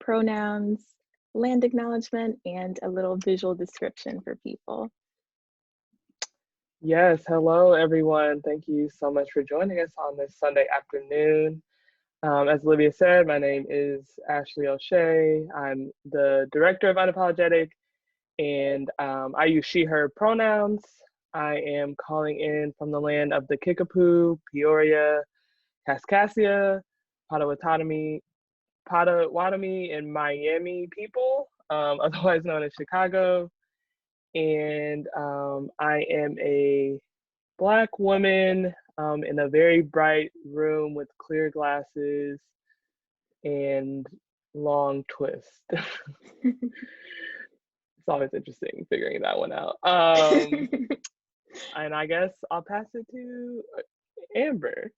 pronouns, land acknowledgement, and a little visual description for people. Yes, hello everyone. Thank you so much for joining us on this Sunday afternoon. As Olivia said, my name is Ashley O'Shea. I'm the director of Unapologetic, and I use she, her pronouns. I am calling in from the land of the Kickapoo, Peoria, Kaskaskia, Potawatomi, and Miami people, otherwise known as Chicago. And I am a Black woman in a very bright room with clear glasses and long twist. It's always interesting figuring that one out. And I guess I'll pass it to Amber.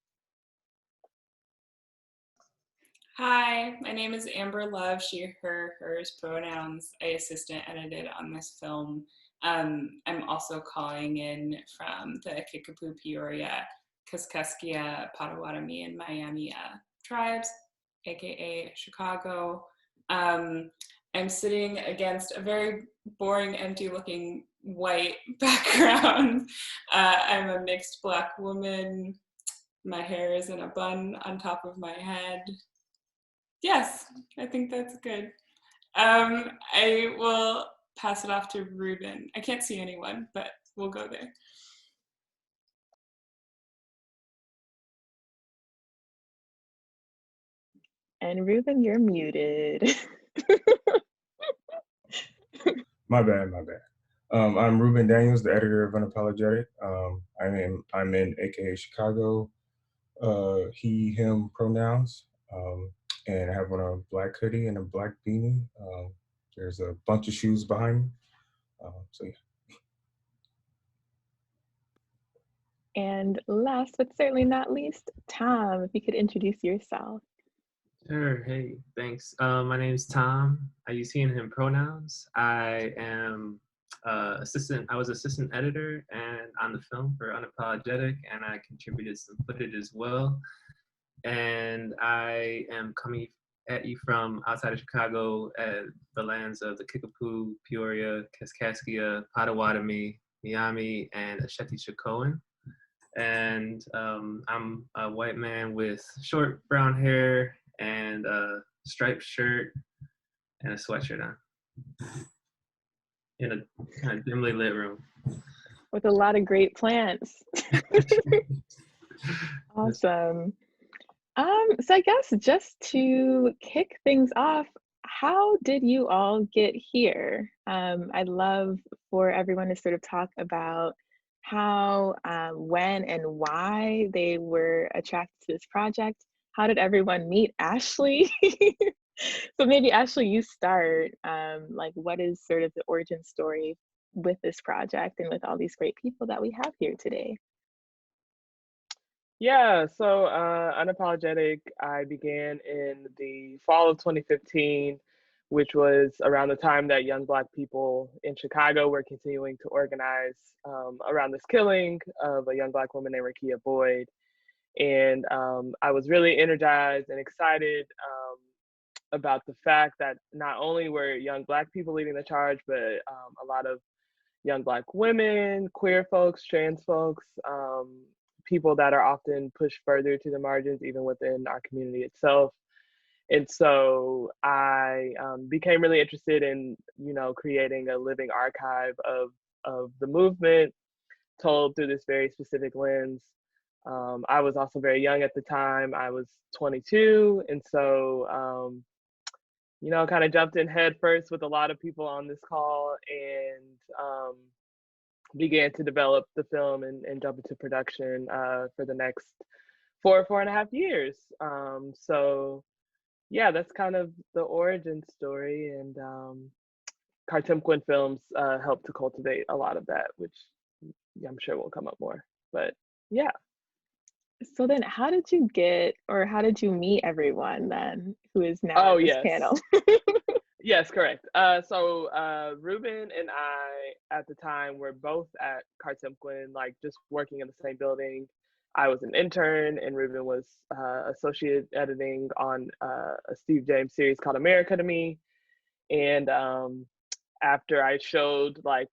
Hi, my name is Amber Love, she, her, hers pronouns. I assistant edited on this film. I'm also calling in from the Kickapoo, Peoria, Kaskaskia, Potawatomi, and Miami tribes, aka Chicago. I'm sitting against a very boring, empty-looking white background. I'm a mixed Black woman. My hair is in a bun on top of my head. Yes, I think that's good. I will pass it off to Rubin. I can't see anyone, but we'll go there. And Rubin, you're muted. My bad. I'm Rubin Daniels, the editor of Unapologetic. I'm in AKA Chicago, he, him pronouns, and I have on a black hoodie and a black beanie. There's a bunch of shoes behind me. So yeah. And last but certainly not least, Tom, if you could introduce yourself. Sure, hey, thanks. My name's Tom. I use he and him pronouns. I was assistant editor and on the film for Unapologetic, and I contributed some footage as well. And I am coming at you from outside of Chicago at the lands of the Kickapoo, Peoria, Kaskaskia, Potawatomi, Miami, and Ashanti-Shakoan. And I'm a white man with short brown hair and a striped shirt and a sweatshirt on in a kind of dimly lit room. With a lot of great plants. Awesome. So I guess just to kick things off, how did you all get here? I'd love for everyone to sort of talk about how, when, and why they were attracted to this project. How did everyone meet Ashley? So maybe Ashley, you start. Like, what is sort of the origin story with this project and with all these great people that we have here today? Yeah, so Unapologetic, I began in the fall of 2015, which was around the time that young Black people in Chicago were continuing to organize around this killing of a young Black woman named Rakia Boyd. And I was really energized and excited about the fact that not only were young Black people leading the charge, but a lot of young Black women, queer folks, trans folks, people that are often pushed further to the margins, even within our community itself. And so I became really interested in, creating a living archive of the movement told through this very specific lens. I was also very young at the time. I was 22. And so, kind of jumped in head first with a lot of people on this call and began to develop the film and jump into production for the next 4.5 years. So yeah, that's kind of the origin story, and Cartemquin Films helped to cultivate a lot of that, which I'm sure will come up more, but yeah. So then how did you meet everyone then who is now on this panel? Yes, correct. So Rubin and I at the time were both at Cartemquin, like just working in the same building. I was an intern and Rubin was associate editing on a Steve James series called America to Me. And after I showed like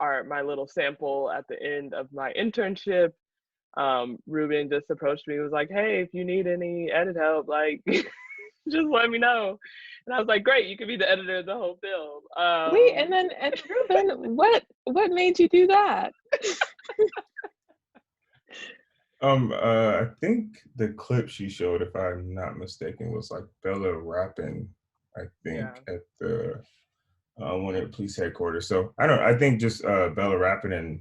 my little sample at the end of my internship, Rubin just approached me and was like, hey, if you need any edit help, like just let me know. And I was like, great, you can be the editor of the whole film. Wait, and Rubin, what made you do that? I think the clip she showed, if I'm not mistaken, was like Bella rapping, I think, at the one of the police headquarters. So I think just Bella rapping and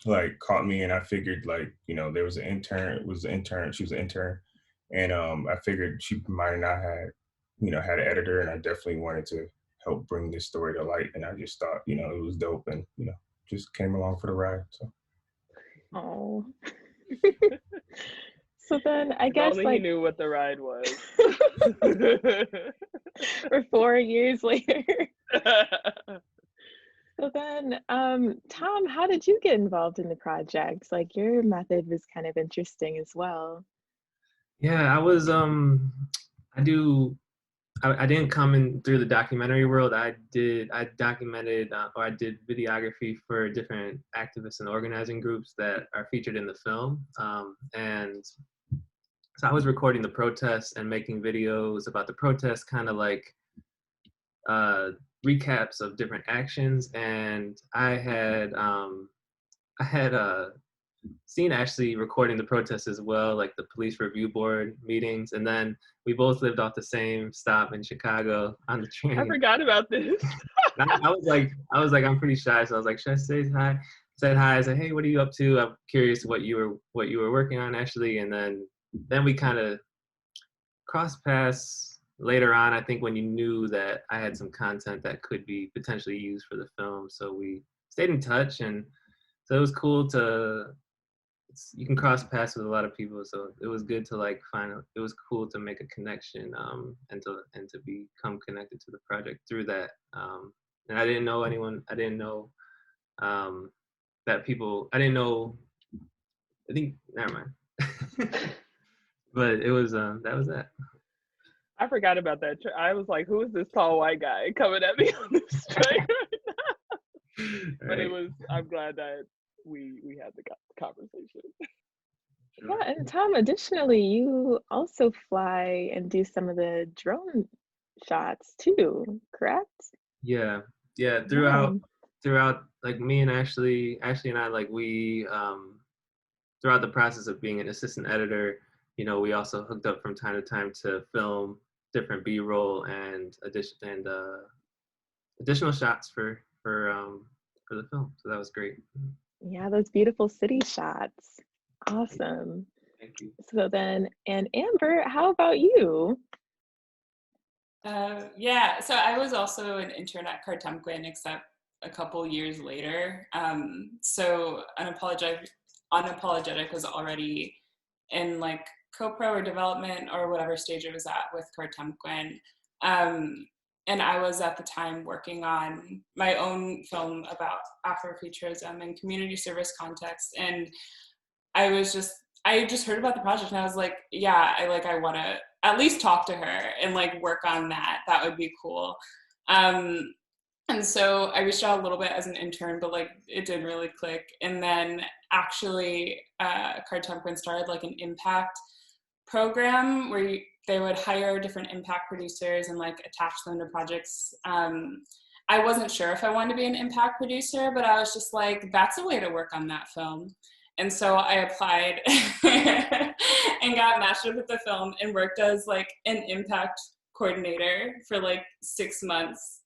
like caught me, and I figured like, there was an intern, she was an intern, and I figured she might not had, had an editor, and I definitely wanted to help bring this story to light, and I just thought, it was dope, and just came along for the ride. So. Oh. So then I if guess only like he knew what the ride was. for 4 years later. So then, Tom, how did you get involved in the project? Like your method was kind of interesting as well. Yeah, I didn't come in through the documentary world. I documented or I did videography for different activists and organizing groups that are featured in the film. And so I was recording the protests and making videos about the protests, kind of like recaps of different actions. And I had seen Ashley recording the protests as well, like the police review board meetings. And then we both lived off the same stop in Chicago on the train. I forgot about this. I was like, I'm pretty shy. So I was like, should I say hi? Said hi. I said, hey, what are you up to? I'm curious what you were working on, Ashley. And then we kind of crossed paths later on, I think, when you knew that I had some content that could be potentially used for the film. So we stayed in touch, and so it was cool you can cross paths with a lot of people. So it was good to like it was cool to make a connection, and to become connected to the project through that. And I didn't know anyone, I didn't know that people, I didn't know, I think, never mind. But it was, that was that. I forgot about that. I was like, who is this tall white guy coming at me on this train right now? But I'm glad that we had the conversation. Yeah, and Tom, additionally, you also fly and do some of the drone shots too, correct? Yeah. Throughout, like me and Ashley and I, like we, throughout the process of being an assistant editor, we also hooked up from time to time to film different B-roll and additional shots for the film. So that was great. Yeah, those beautiful city shots. Awesome. Thank you. So then, and Amber, how about you? Yeah, so I was also an intern at Cartemquin, except a couple years later. So Unapologetic was already in like co-pro or development or whatever stage it was at with Cartemquin. And I was at the time working on my own film about Afrofuturism and community service context. And I just heard about the project and I was like, yeah, I want to at least talk to her and like work on that. That would be cool. And so I reached out a little bit as an intern, but like it didn't really click. And then actually Cartemquin started like an impact program where they would hire different impact producers and like attach them to projects. I wasn't sure if I wanted to be an impact producer, but I was just like, that's a way to work on that film. And so I applied and got matched up with the film and worked as like an impact coordinator for like 6 months,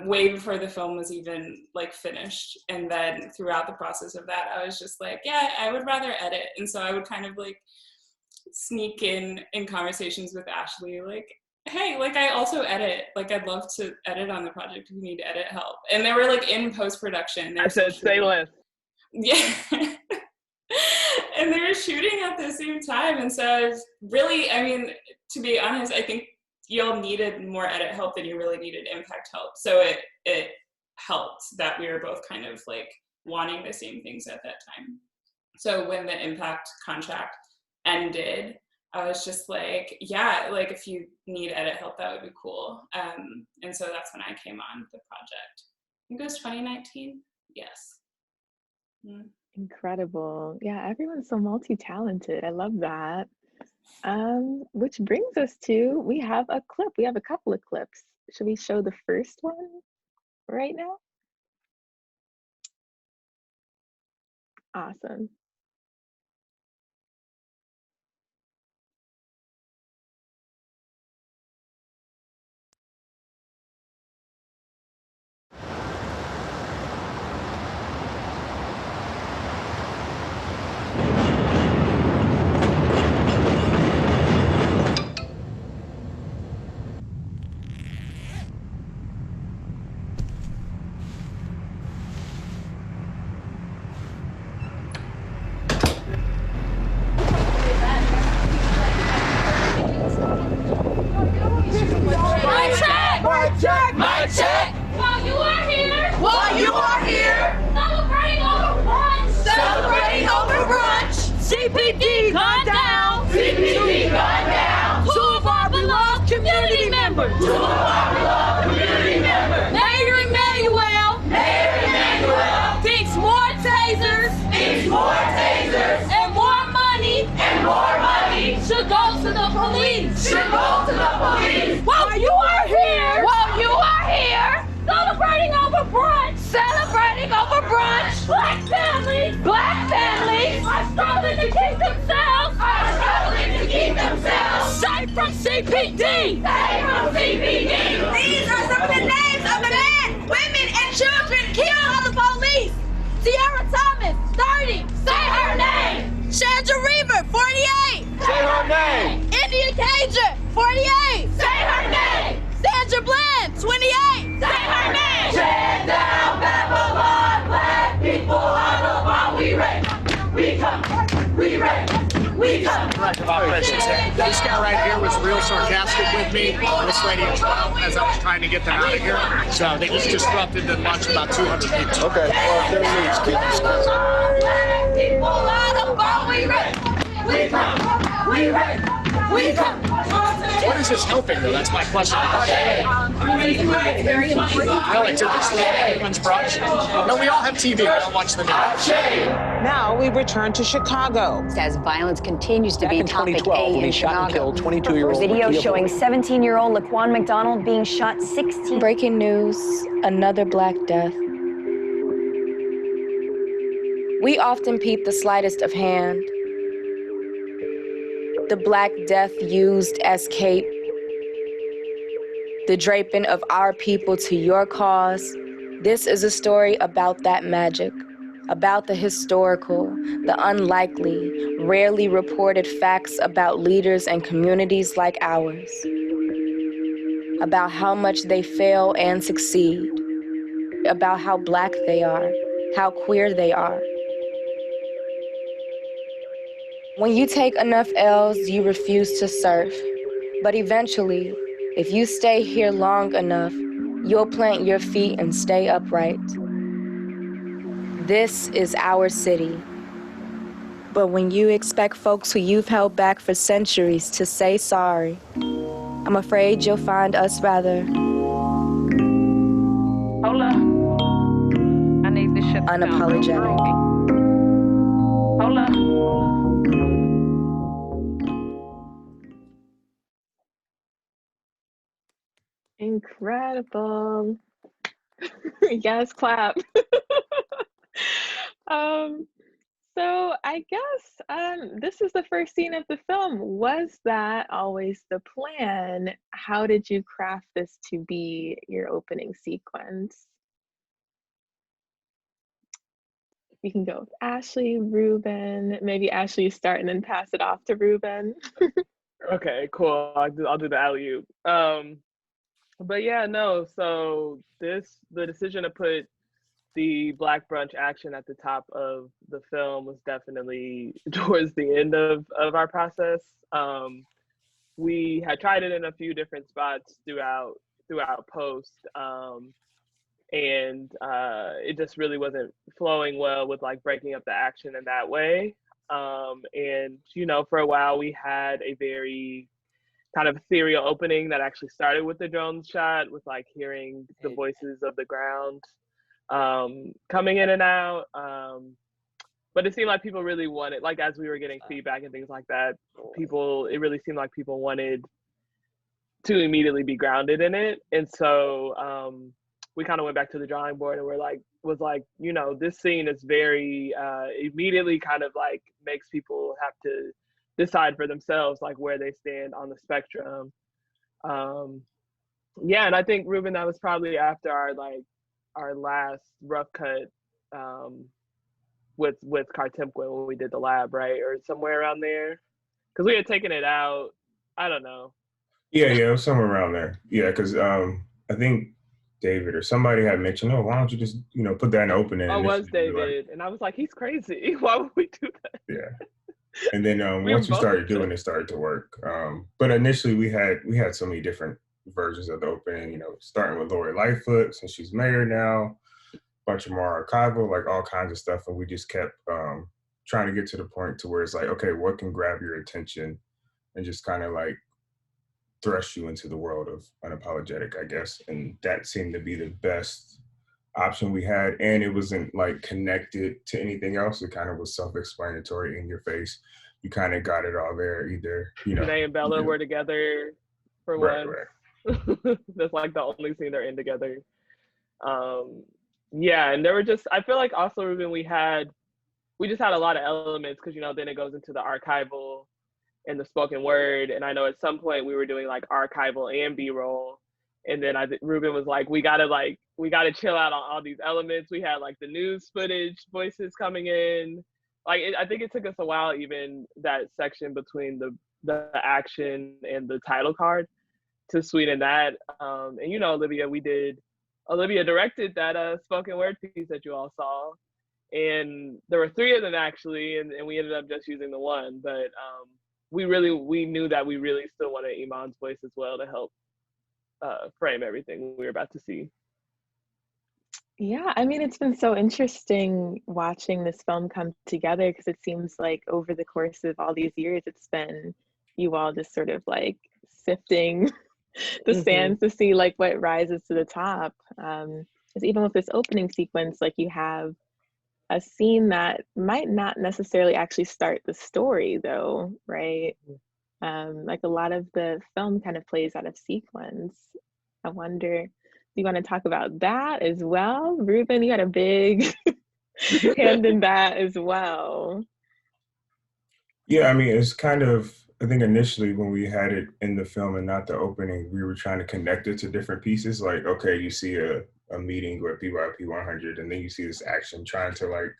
way before the film was even like finished. And then throughout the process of that, I was just like, yeah, I would rather edit. And so I would kind of like sneak in conversations with Ashley, like, hey, like I also edit, like I'd love to edit on the project if you need edit help. And they were like in post-production. I said, say less. Yeah. And they were shooting at the same time. And so I was really, I mean, to be honest, I think y'all needed more edit help than you really needed impact help. So it helped that we were both kind of like wanting the same things at that time. So when the Impact contract ended, I was just like, yeah, like if you need edit help, that would be cool. And so that's when I came on the project. I think it was 2019. Yes. Mm. Incredible. Yeah, everyone's so multi-talented. I love that. Which brings us to, we have a clip. We have a couple of clips. Should we show the first one right now? Awesome. My check! While you are here! Celebrating over brunch! CPD gone down! CPD gone down! Two of our beloved community members! Mayor Emanuel! Thinks more tasers! And more money! Should go to the police! While you are here! Celebrating over brunch! Black families are struggling to keep themselves! Safe from CPD! These are some of the names of the men, women, and children killed on the police! Sierra Thomas, 30, say her name! Chandra Reaver, 48, say her name! India Cajun, 48, say her name! Sandra Bland, 28, say her name! Tear down Babylon, black people on the run, we ready, we come. This guy right here was real sarcastic with me, this lady as well, as I was trying to get them out of here. So they just disrupted the lunch about 200 people. Okay, well, there leaves, kids. Black people on the run, we ready, we come. What is this helping, though? That's my question. I like to this lunch brunch. No, we all have TV. We don't watch the news. Now we return to Chicago. As violence continues to be topic A when in he shot and Chicago. killed 22-year-old Video Lakia showing Bowie. 17-year-old Laquan McDonald being shot 16. Breaking news, another Black death. We often peep the slightest of hand. The Black death used as cape. The draping of our people to your cause. This is a story about that magic, about the historical, the unlikely, rarely reported facts about leaders and communities like ours, about how much they fail and succeed, about how Black they are, how queer they are. When you take enough L's, you refuse to surf. But eventually, if you stay here long enough, you'll plant your feet and stay upright. This is our city. But when you expect folks who you've held back for centuries to say sorry, I'm afraid you'll find us rather I need this shit unapologetic. Incredible. Yes, clap. So I guess this is the first scene of the film. Was that always the plan? How did you craft this to be your opening sequence? You can go with Ashley, Rubin. Maybe Ashley you start and then pass it off to Rubin. Okay, cool. I'll do the alley-oop. But yeah, no. So the decision to put the Black brunch action at the top of the film was definitely towards the end of our process. We had tried it in a few different spots throughout post, and it just really wasn't flowing well with like breaking up the action in that way. And you know, for a while we had a very kind of ethereal opening that actually started with the drone shot, with like hearing the voices of the ground coming in and out. But it seemed like people really wanted, like as we were getting feedback and things like that, it really seemed like people wanted to immediately be grounded in it. And so we kind of went back to the drawing board and was like, you know, this scene is very immediately kind of like makes people have to decide for themselves like where they stand on the spectrum. Yeah, and I think Rubin, that was probably after our last rough cut with Kartemquin when we did the lab, right? Or somewhere around there. Because we had taken it out, I don't know. Yeah, it was somewhere around there. Yeah, because I think David or somebody had mentioned, oh, why don't you just, you know, put that in the opening? Oh, it was David. And I was like, he's crazy. Why would we do that? Yeah. And then once we started doing it, it started to work. But initially we had so many different versions of the opening, you know, starting with Lori Lightfoot, since she's mayor now, a bunch of more archival, like all kinds of stuff. And we just kept trying to get to the point to where it's like, okay, what can grab your attention and just kind of like thrust you into the world of Unapologetic, I guess. And that seemed to be the best option we had. And it wasn't like connected to anything else. It kind of was self-explanatory, in your face. You kind of got it all there. Either, you know, Renee and Bella were together for one. Right. That's like the only scene they're in together. Yeah, and there were just, I feel like also, Rubin, we just had a lot of elements, because, you know, then it goes into the archival and the spoken word. And I know at some point we were doing like archival and B-roll. And then Rubin was like, we gotta chill out on all these elements. We had like the news footage, voices coming in. Like, I think it took us a while, even that section between the action and the title card, to sweeten that. And you know, Olivia directed that spoken word piece that you all saw. And there were 3 of them actually, and we ended up just using the one. But we knew that we really still wanted Iman's voice as well to help frame everything we were about to see. Yeah, I mean, it's been so interesting watching this film come together, because it seems like over the course of all these years, it's been you all just sort of like sifting the sands to see like what rises to the top. Because even with this opening sequence, like you have a scene that might not necessarily actually start the story though, right? Like a lot of the film kind of plays out of sequence. I wonder, do you want to talk about that as well? Rubin, you had a big hand in that as well. Yeah, I mean, it's kind of, I think initially when we had it in the film and not the opening, we were trying to connect it to different pieces. Like, okay, you see a meeting with PYP 100, and then you see this action trying to like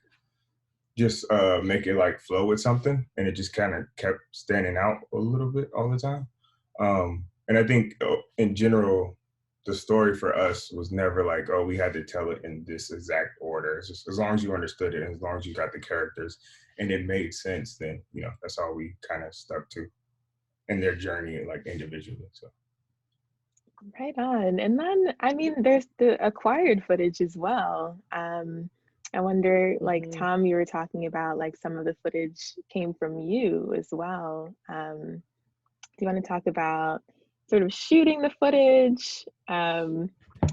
just make it like flow with something, and it just kind of kept standing out a little bit all the time. And I think in general, the story for us was never like, oh, we had to tell it in this exact order. It's just as long as you understood it, and as long as you got the characters and it made sense, then, you know, that's all we kind of stuck to in their journey, like individually. So. Right on. And then, I mean, there's the acquired footage as well. I wonder, like Tom, you were talking about like some of the footage came from you as well. Do you want to talk about sort of shooting the footage?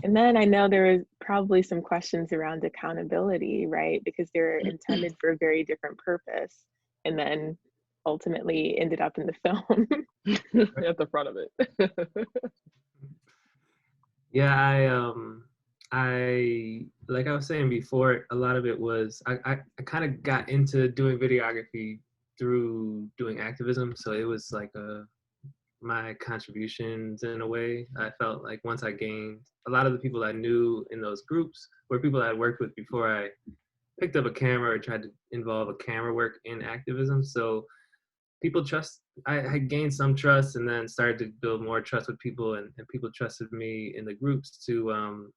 And then I know there was probably some questions around accountability, right? Because they're intended for a very different purpose, and then ultimately ended up in the film. At the front of it. Yeah, I like I was saying before, a lot of it was I kind of got into doing videography through doing activism, so it was like my contributions in a way. I felt like once I gained, a lot of the people I knew in those groups were people I had worked with before I picked up a camera or tried to involve a camera work in activism. So people I had gained some trust, and then started to build more trust with people, and people trusted me in the groups to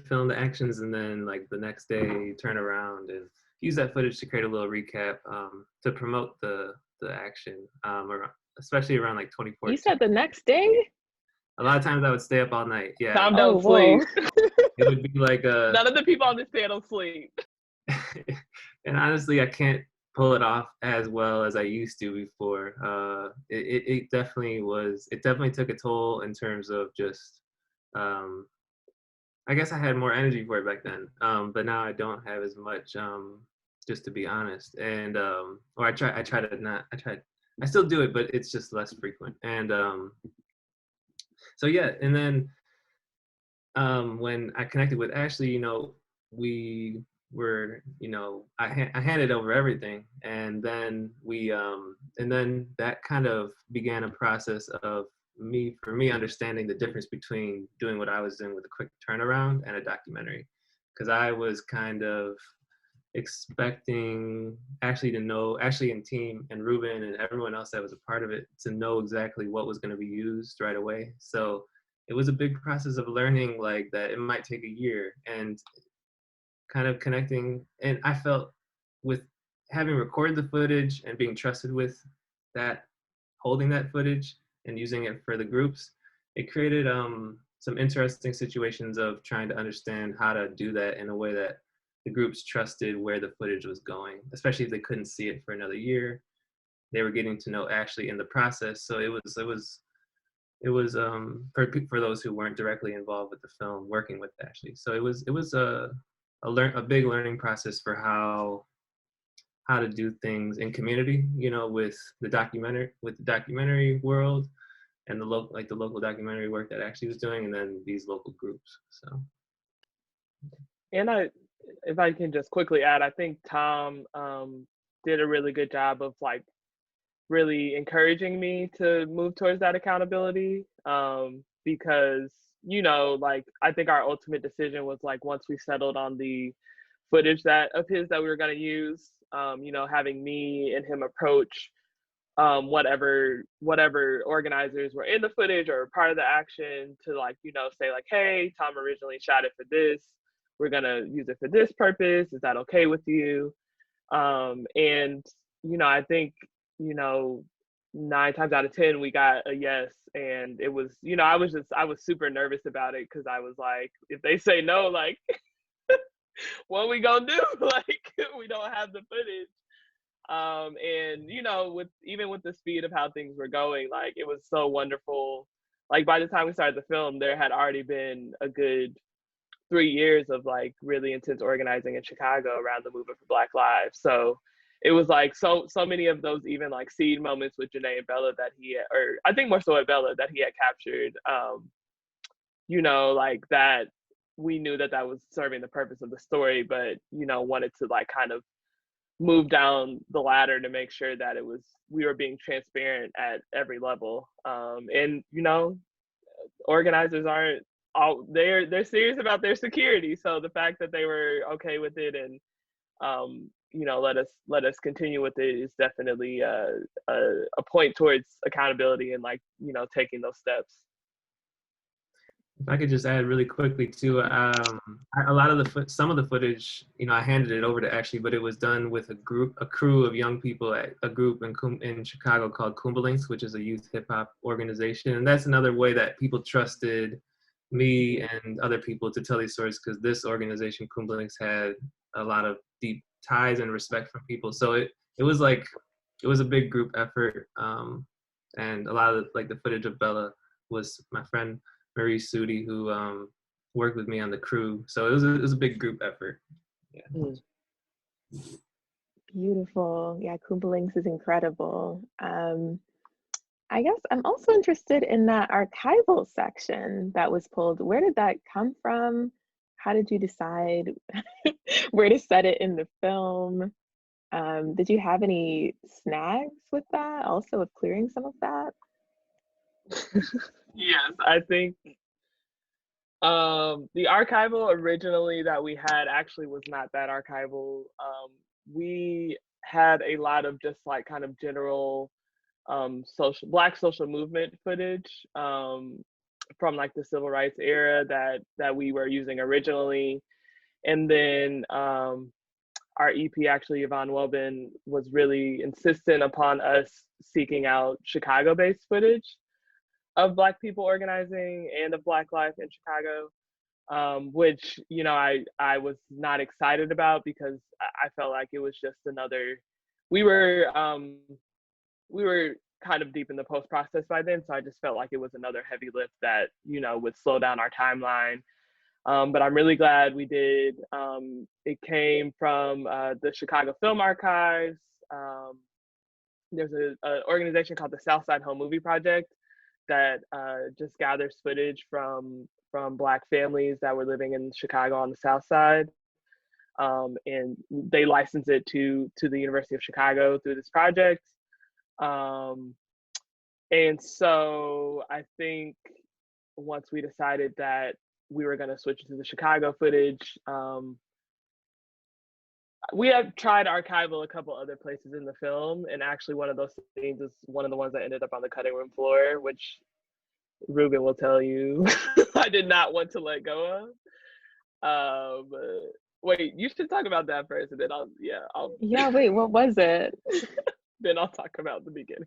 film the actions, and then like the next day turn around and use that footage to create a little recap to promote the action, especially around like 2014. You said the next day? A lot of times I would stay up all night. Yeah. Tom don't sleep. it would be like a. None of the people on this panel sleep. And honestly, I can't pull it off as well as I used to before. It definitely was. It definitely took a toll in terms of just. I guess I had more energy for it back then, but now I don't have as much. Just to be honest, and or I try to not. I still do it, but it's just less frequent. And so yeah, and then when I connected with Ashley, we were, I handed over everything, and then and then that kind of began a process of for me understanding the difference between doing what I was doing with a quick turnaround and a documentary, because I was kind of expecting Ashley and team and Rubin and everyone else that was a part of it to know exactly what was going to be used right away. So it was a big process of learning like that it might take a year, and kind of connecting. And I felt with having recorded the footage and being trusted with that, holding that footage and using it for the groups, it created some interesting situations of trying to understand how to do that in a way that the groups trusted where the footage was going, especially if they couldn't see it for another year. They were getting to know Ashley in the process. So it was for those who weren't directly involved with the film, working with Ashley. So it was a big learning process for how to do things in community, with the documentary world and the local documentary work that Ashley was doing, and then these local groups. So. And if I can just quickly add, I think Tom did a really good job of like really encouraging me to move towards that accountability, because like I think our ultimate decision was like once we settled on the footage of his that we were going to use, having me and him approach whatever organizers were in the footage or part of the action to like say like, hey, Tom originally shot it for this, we're going to use it for this purpose, is that okay with you? And I think 9 times out of 10 we got a yes. And it was I was super nervous about it, because I was like, if they say no, like what we gonna do? Like we don't have the footage. And with the speed of how things were going, like it was so wonderful. Like by the time we started the film, there had already been a good 3 years of like really intense organizing in Chicago around the movement for Black Lives. So it was like so many of those even like seed moments with Janae and Bella that or I think more so at Bella, that he had captured, like that we knew that was serving the purpose of the story, but wanted to like kind of move down the ladder to make sure that we were being transparent at every level. And organizers aren't they're serious about their security, so the fact that they were okay with it and let us continue with it is definitely a point towards accountability and like taking those steps. If I could just add really quickly too, some of the footage, I handed it over to Ashley, but it was done with a crew of young people at a group in Chicago called Kuumbalinks, which is a youth hip hop organization. And that's another way that people trusted me and other people to tell these stories, because this organization, Kuumbalinks, had a lot of deep ties and respect for people. So it was a big group effort. And a lot of the footage of Bella was my friend Marie Sudi, who worked with me on the crew. So it was a big group effort. Yeah. Beautiful. Yeah, Kuumbalinks is incredible. I guess I'm also interested in that archival section that was pulled. Where did that come from? How did you decide where to set it in the film? Did you have any snags with that, also with clearing some of that? Yes, I think the archival originally that we had actually was not that archival. We had a lot of just like kind of general Black social movement footage from like the civil rights era that we were using originally. And then our EP, actually, Yvonne Wobin, was really insistent upon us seeking out Chicago-based footage of Black people organizing and of Black life in Chicago. which, you know, I was not excited about because I felt like it was just another, we were kind of deep in the post process by then. So I just felt like it was another heavy lift that, you know, would slow down our timeline. But I'm really glad we did. It came from the Chicago Film Archives. There's an organization called the Southside Home Movie Project that just gathers footage from Black families that were living in Chicago on the South Side. And they license it to the University of Chicago through this project. And so I think once we decided that we were going to switch to the Chicago footage, we have tried archival a couple other places in the film, and actually one of those scenes is one of the ones that ended up on the cutting room floor, which Rubin will tell you I did not want to let go of. Wait, you should talk about that first, and then I'll. Yeah, wait, what was it? Then I'll talk about the beginning.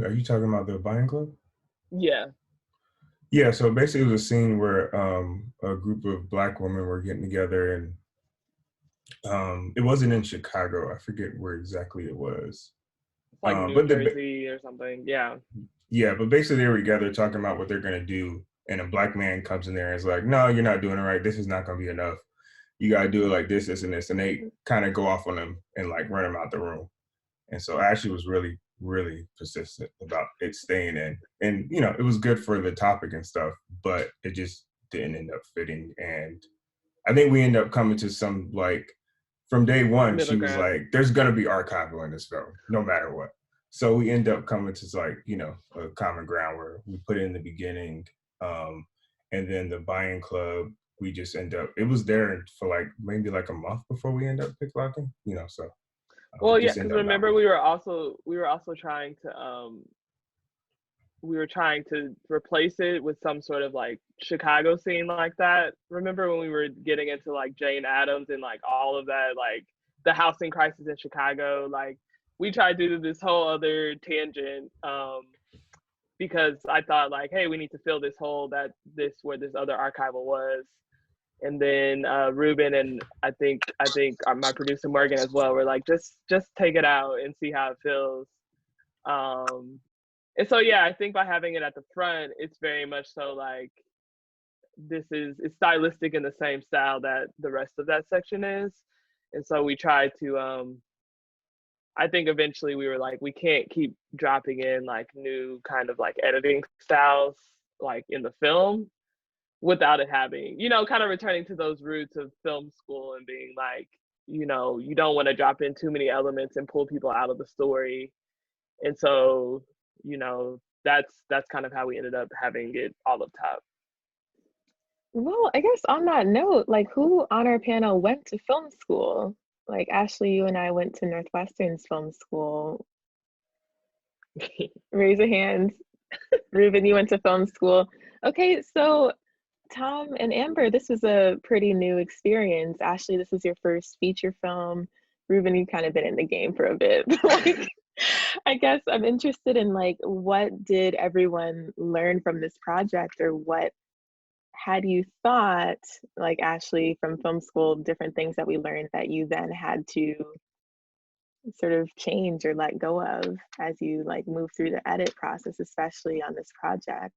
Are you talking about the buying club? Yeah. Yeah, so basically it was a scene where a group of Black women were getting together, and it wasn't in Chicago. I forget where exactly it was. Like New Jersey or something, yeah. Yeah, but basically they were together talking about what they're gonna do, and a Black man comes in there and is like, no, you're not doing it right. This is not gonna be enough. You gotta do it like this, this, and this. And they kind of go off on him and like run him out the room. And so Ashley was really, really persistent about it staying in. And, you know, it was good for the topic and stuff, but it just didn't end up fitting. And I think we ended up coming to some, like, from day one, she was like, there's going to be archival in this film, no matter what. So we end up coming to, like, you know, a common ground where we put it in the beginning. And then the buying club, we just end up, it was there for like maybe like a month before we end up picklocking, you know, so. Well, yeah, because remember we were also trying to replace it with some sort of like Chicago scene like that. Remember when we were getting into like Jane Addams and like all of that, like the housing crisis in Chicago, like we tried to do this whole other tangent because I thought like, hey, we need to fill this hole where this other archival was. And then Rubin and I think my producer Morgan as well were like, just take it out and see how it feels. And so yeah, I think by having it at the front, it's very much so like it's stylistic in the same style that the rest of that section is. And so we tried to I think eventually we were like, we can't keep dropping in like new kind of like editing styles like in the film without it having, you know, kind of returning to those roots of film school and being like, you know, you don't want to drop in too many elements and pull people out of the story. And so, you know, that's kind of how we ended up having it all up top. Well, I guess on that note, like who on our panel went to film school? Like Ashley, you and I went to Northwestern's film school. Raise your hands. Rubin, you went to film school. Okay, so Tom and Amber, this was a pretty new experience. Ashley, this was your first feature film. Rubin, you've kind of been in the game for a bit. Like, I guess I'm interested in like, what did everyone learn from this project, or what had you thought, like Ashley, from film school, different things that we learned that you then had to sort of change or let go of as you like move through the edit process, especially on this project?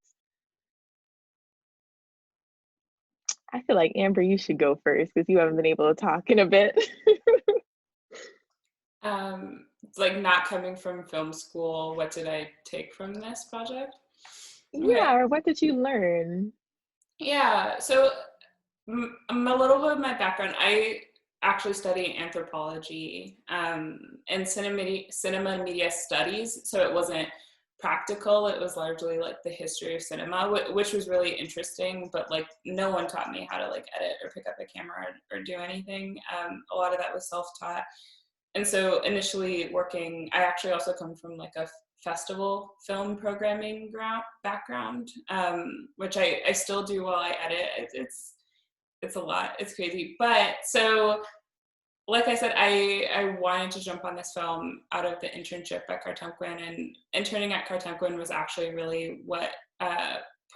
I feel like Amber, you should go first because you haven't been able to talk in a bit. Like not coming from film school, what did I take from this project? Yeah, or what did you learn? Yeah, so a little bit of my background, I actually study anthropology and cinema and media studies, so it wasn't practical. It was largely like the history of cinema, which was really interesting, but like no one taught me how to like edit or pick up a camera or do anything. A lot of that was self-taught. And so initially working, I actually also come from like a festival film programming background, which I still do while I edit. It's a lot, it's crazy. But so, like I said, I wanted to jump on this film out of the internship at Cartunquin, and interning at Cartunquin was actually really what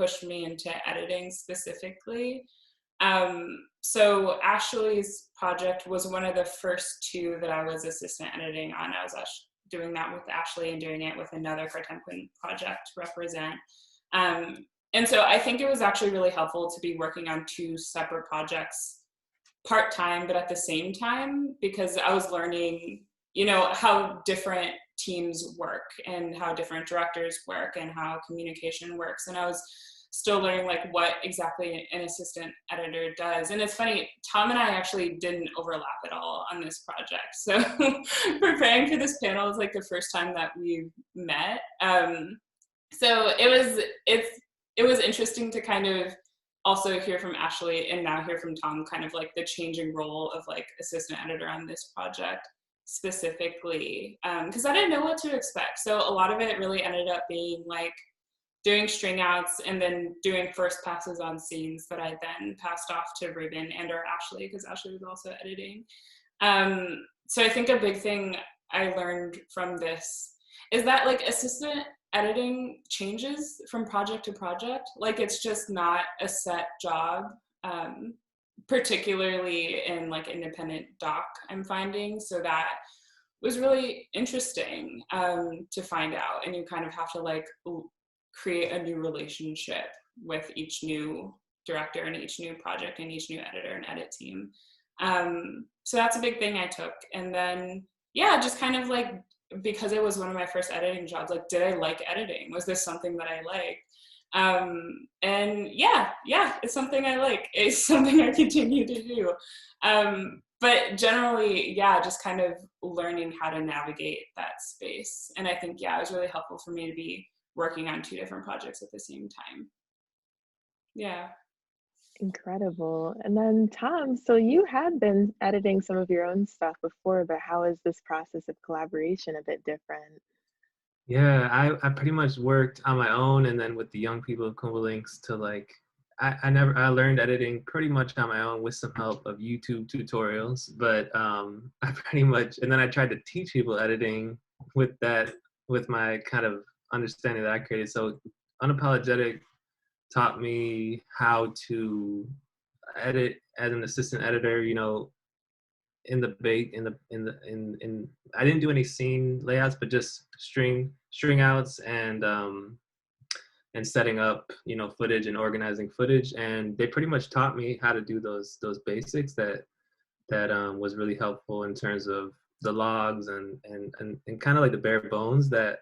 pushed me into editing specifically. So Ashley's project was one of the first two that I was assistant editing on. I was doing that with Ashley and doing it with another part-time project, Represent. And so I think it was actually really helpful to be working on two separate projects part-time, but at the same time, because I was learning, you know, how different teams work and how different directors work and how communication works. And I was still learning like what exactly an assistant editor does. And it's funny, Tom and I actually didn't overlap at all on this project. So preparing for this panel is like the first time that we've met. So it was interesting to kind of also hear from Ashley and now hear from Tom kind of like the changing role of like assistant editor on this project specifically, because I didn't know what to expect. So a lot of it really ended up being like doing string outs and then doing first passes on scenes that I then passed off to Rubin and or Ashley, because Ashley was also editing. So I think a big thing I learned from this is that like assistant editing changes from project to project. Like it's just not a set job, particularly in like independent doc, I'm finding. So that was really interesting to find out. And you kind of have to like create a new relationship with each new director and each new project and each new editor and edit team. So that's a big thing I took. And then, yeah, just kind of like, because it was one of my first editing jobs, like, did I like editing? Was this something that I liked? And yeah, it's something I like. It's something I continue to do. But generally, yeah, just kind of learning how to navigate that space. And I think, yeah, it was really helpful for me to be working on two different projects at the same time. Yeah. Incredible. And then Tom, so you had been editing some of your own stuff before, but how is this process of collaboration a bit different? Yeah, I pretty much worked on my own, and then with the young people of Kumbh Links to like, I learned editing pretty much on my own with some help of YouTube tutorials, but I pretty much, and then I tried to teach people editing with my kind of understanding that I created. So Unapologetic taught me how to edit as an assistant editor, you know, I didn't do any scene layouts, but just string outs and setting up, you know, footage and organizing footage. And they pretty much taught me how to do those basics that was really helpful in terms of the logs and kind of like the bare bones that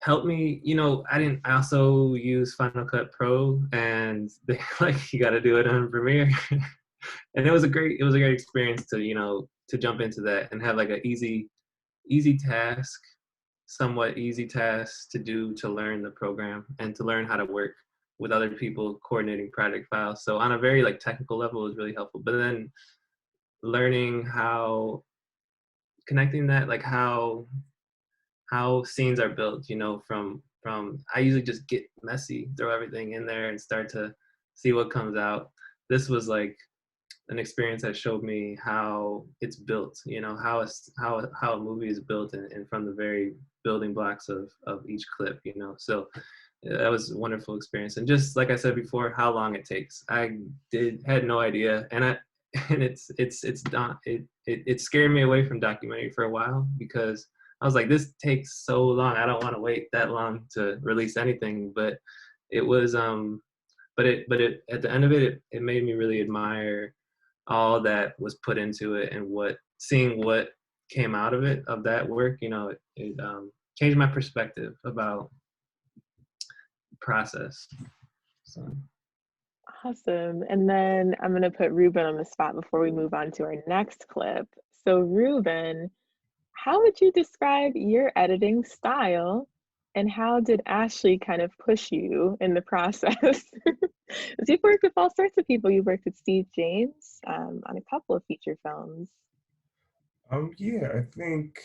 helped me. You know, I also use Final Cut Pro, and they like, you got to do it on Premiere. And it was a great experience to, you know, to jump into that and have like a somewhat easy task to do, to learn the program and to learn how to work with other people coordinating project files. So on a very like technical level, it was really helpful. But then learning how, connecting that, like how scenes are built, you know, from I usually just get messy, throw everything in there and start to see what comes out. This was like an experience that showed me how it's built, you know, how a movie is built and from the very building blocks of each clip, you know. So that was a wonderful experience. And just like I said before, how long it takes, I had no idea. And it scared me away from documentary for a while, because I was like, this takes so long. I don't want to wait that long to release anything. But it was but it at the end of it made me really admire all that was put into it, and seeing what came out of it, of that work, you know, it changed my perspective about the process. So. Awesome. And then I'm going to put Rubin on the spot before we move on to our next clip. So Rubin, how would you describe your editing style, and how did Ashley kind of push you in the process? Because you've worked with all sorts of people. You worked with Steve James on a couple of feature films. Yeah, I think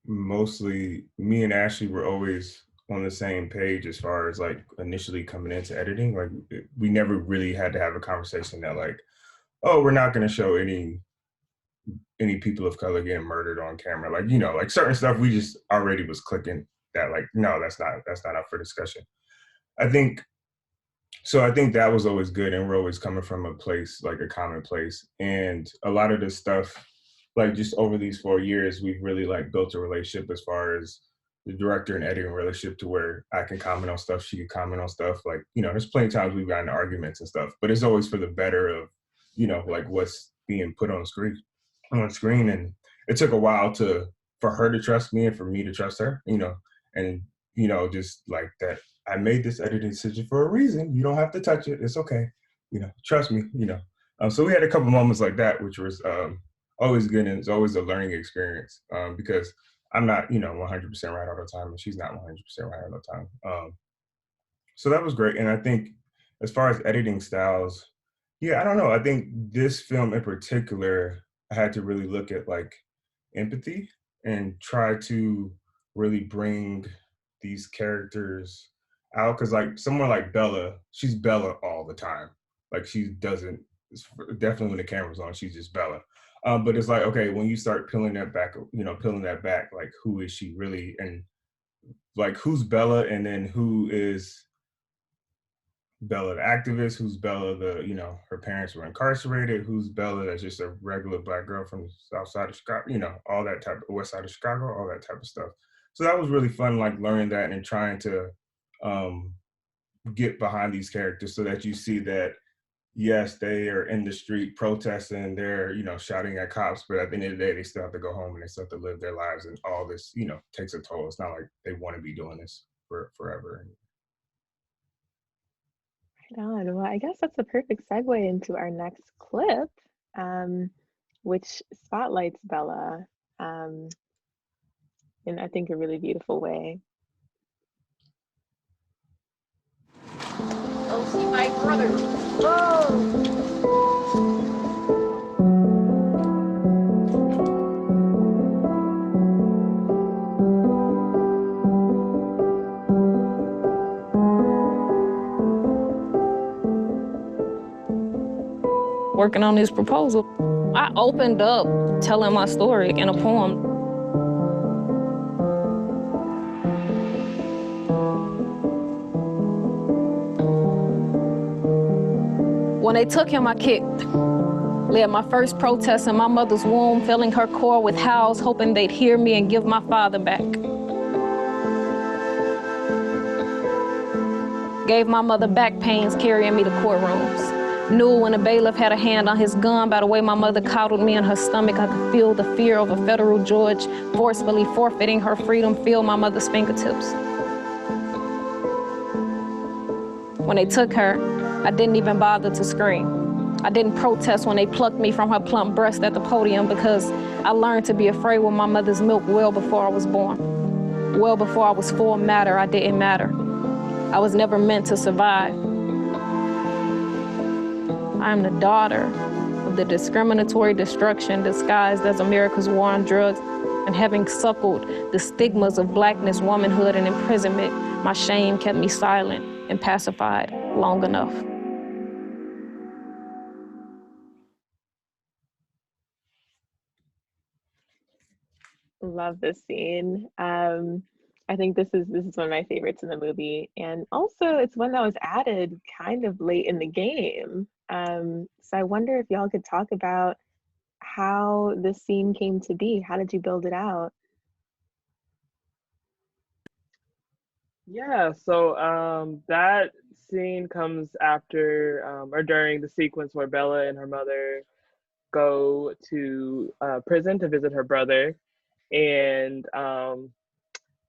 mostly me and Ashley were always on the same page as far as like initially coming into editing. Like we never really had to have a conversation that like, oh, we're not going to show any people of color getting murdered on camera. Like, you know, like certain stuff we just already was clicking that like, no, that's not up for discussion. I think So I think that was always good, and we're always coming from a place, like a common place. And a lot of this stuff, like just over these 4 years, we've really like built a relationship as far as the director and editing relationship, to where I can comment on stuff, she can comment on stuff. Like, there's plenty of times we've gotten into arguments and stuff, but it's always for the better of, like what's being put on screen. And it took a while for her to trust me and for me to trust her, and, just like that. I made this editing decision for a reason. You don't have to touch it. It's okay. Trust me, so we had a couple moments like that, which was always good. And it's always a learning experience because I'm not, 100% right all the time. And she's not 100% right all the time. So that was great. And I think as far as editing styles, yeah, I don't know. I think this film in particular, I had to really look at like empathy and try to really bring these characters out. Cause like someone like Bella, she's Bella all the time. Like she doesn't, definitely when the camera's on, she's just Bella. But it's like, okay, when you start peeling that back, like who is she really? And like who's Bella, and then who is Bella the activist, who's Bella her parents were incarcerated, who's Bella that's just a regular Black girl from the south side of Chicago, all that type of west side of Chicago, all that type of stuff. So that was really fun, like learning that and trying to get behind these characters so that you see that, yes, they are in the street protesting, they're, shouting at cops, but at the end of the day, they still have to go home and they still have to live their lives, and all this, takes a toll. It's not like they want to be doing this forever. Right on. Well, I guess that's a perfect segue into our next clip, which spotlights Bella in, I think, a really beautiful way. Go see my brother. Whoa! Working on this proposal, I opened up telling my story in a poem. When they took him, I kicked. Led my first protest in my mother's womb, filling her core with howls, hoping they'd hear me and give my father back. Gave my mother back pains carrying me to courtrooms. Knew when a bailiff had a hand on his gun by the way my mother coddled me in her stomach. I could feel the fear of a federal judge forcefully forfeiting her freedom, feel my mother's fingertips. When they took her, I didn't even bother to scream. I didn't protest when they plucked me from her plump breast at the podium, because I learned to be afraid with my mother's milk well before I was born. Well before I was full matter, I didn't matter. I was never meant to survive. I am the daughter of the discriminatory destruction disguised as America's war on drugs, and having suckled the stigmas of Blackness, womanhood, and imprisonment, my shame kept me silent and pacified long enough. Love this scene. I think this is one of my favorites in the movie, and also it's one that was added kind of late in the game. So I wonder if y'all could talk about how this scene came to be. How did you build it out? Yeah, so that scene comes after or during the sequence where Bella and her mother go to prison to visit her brother. And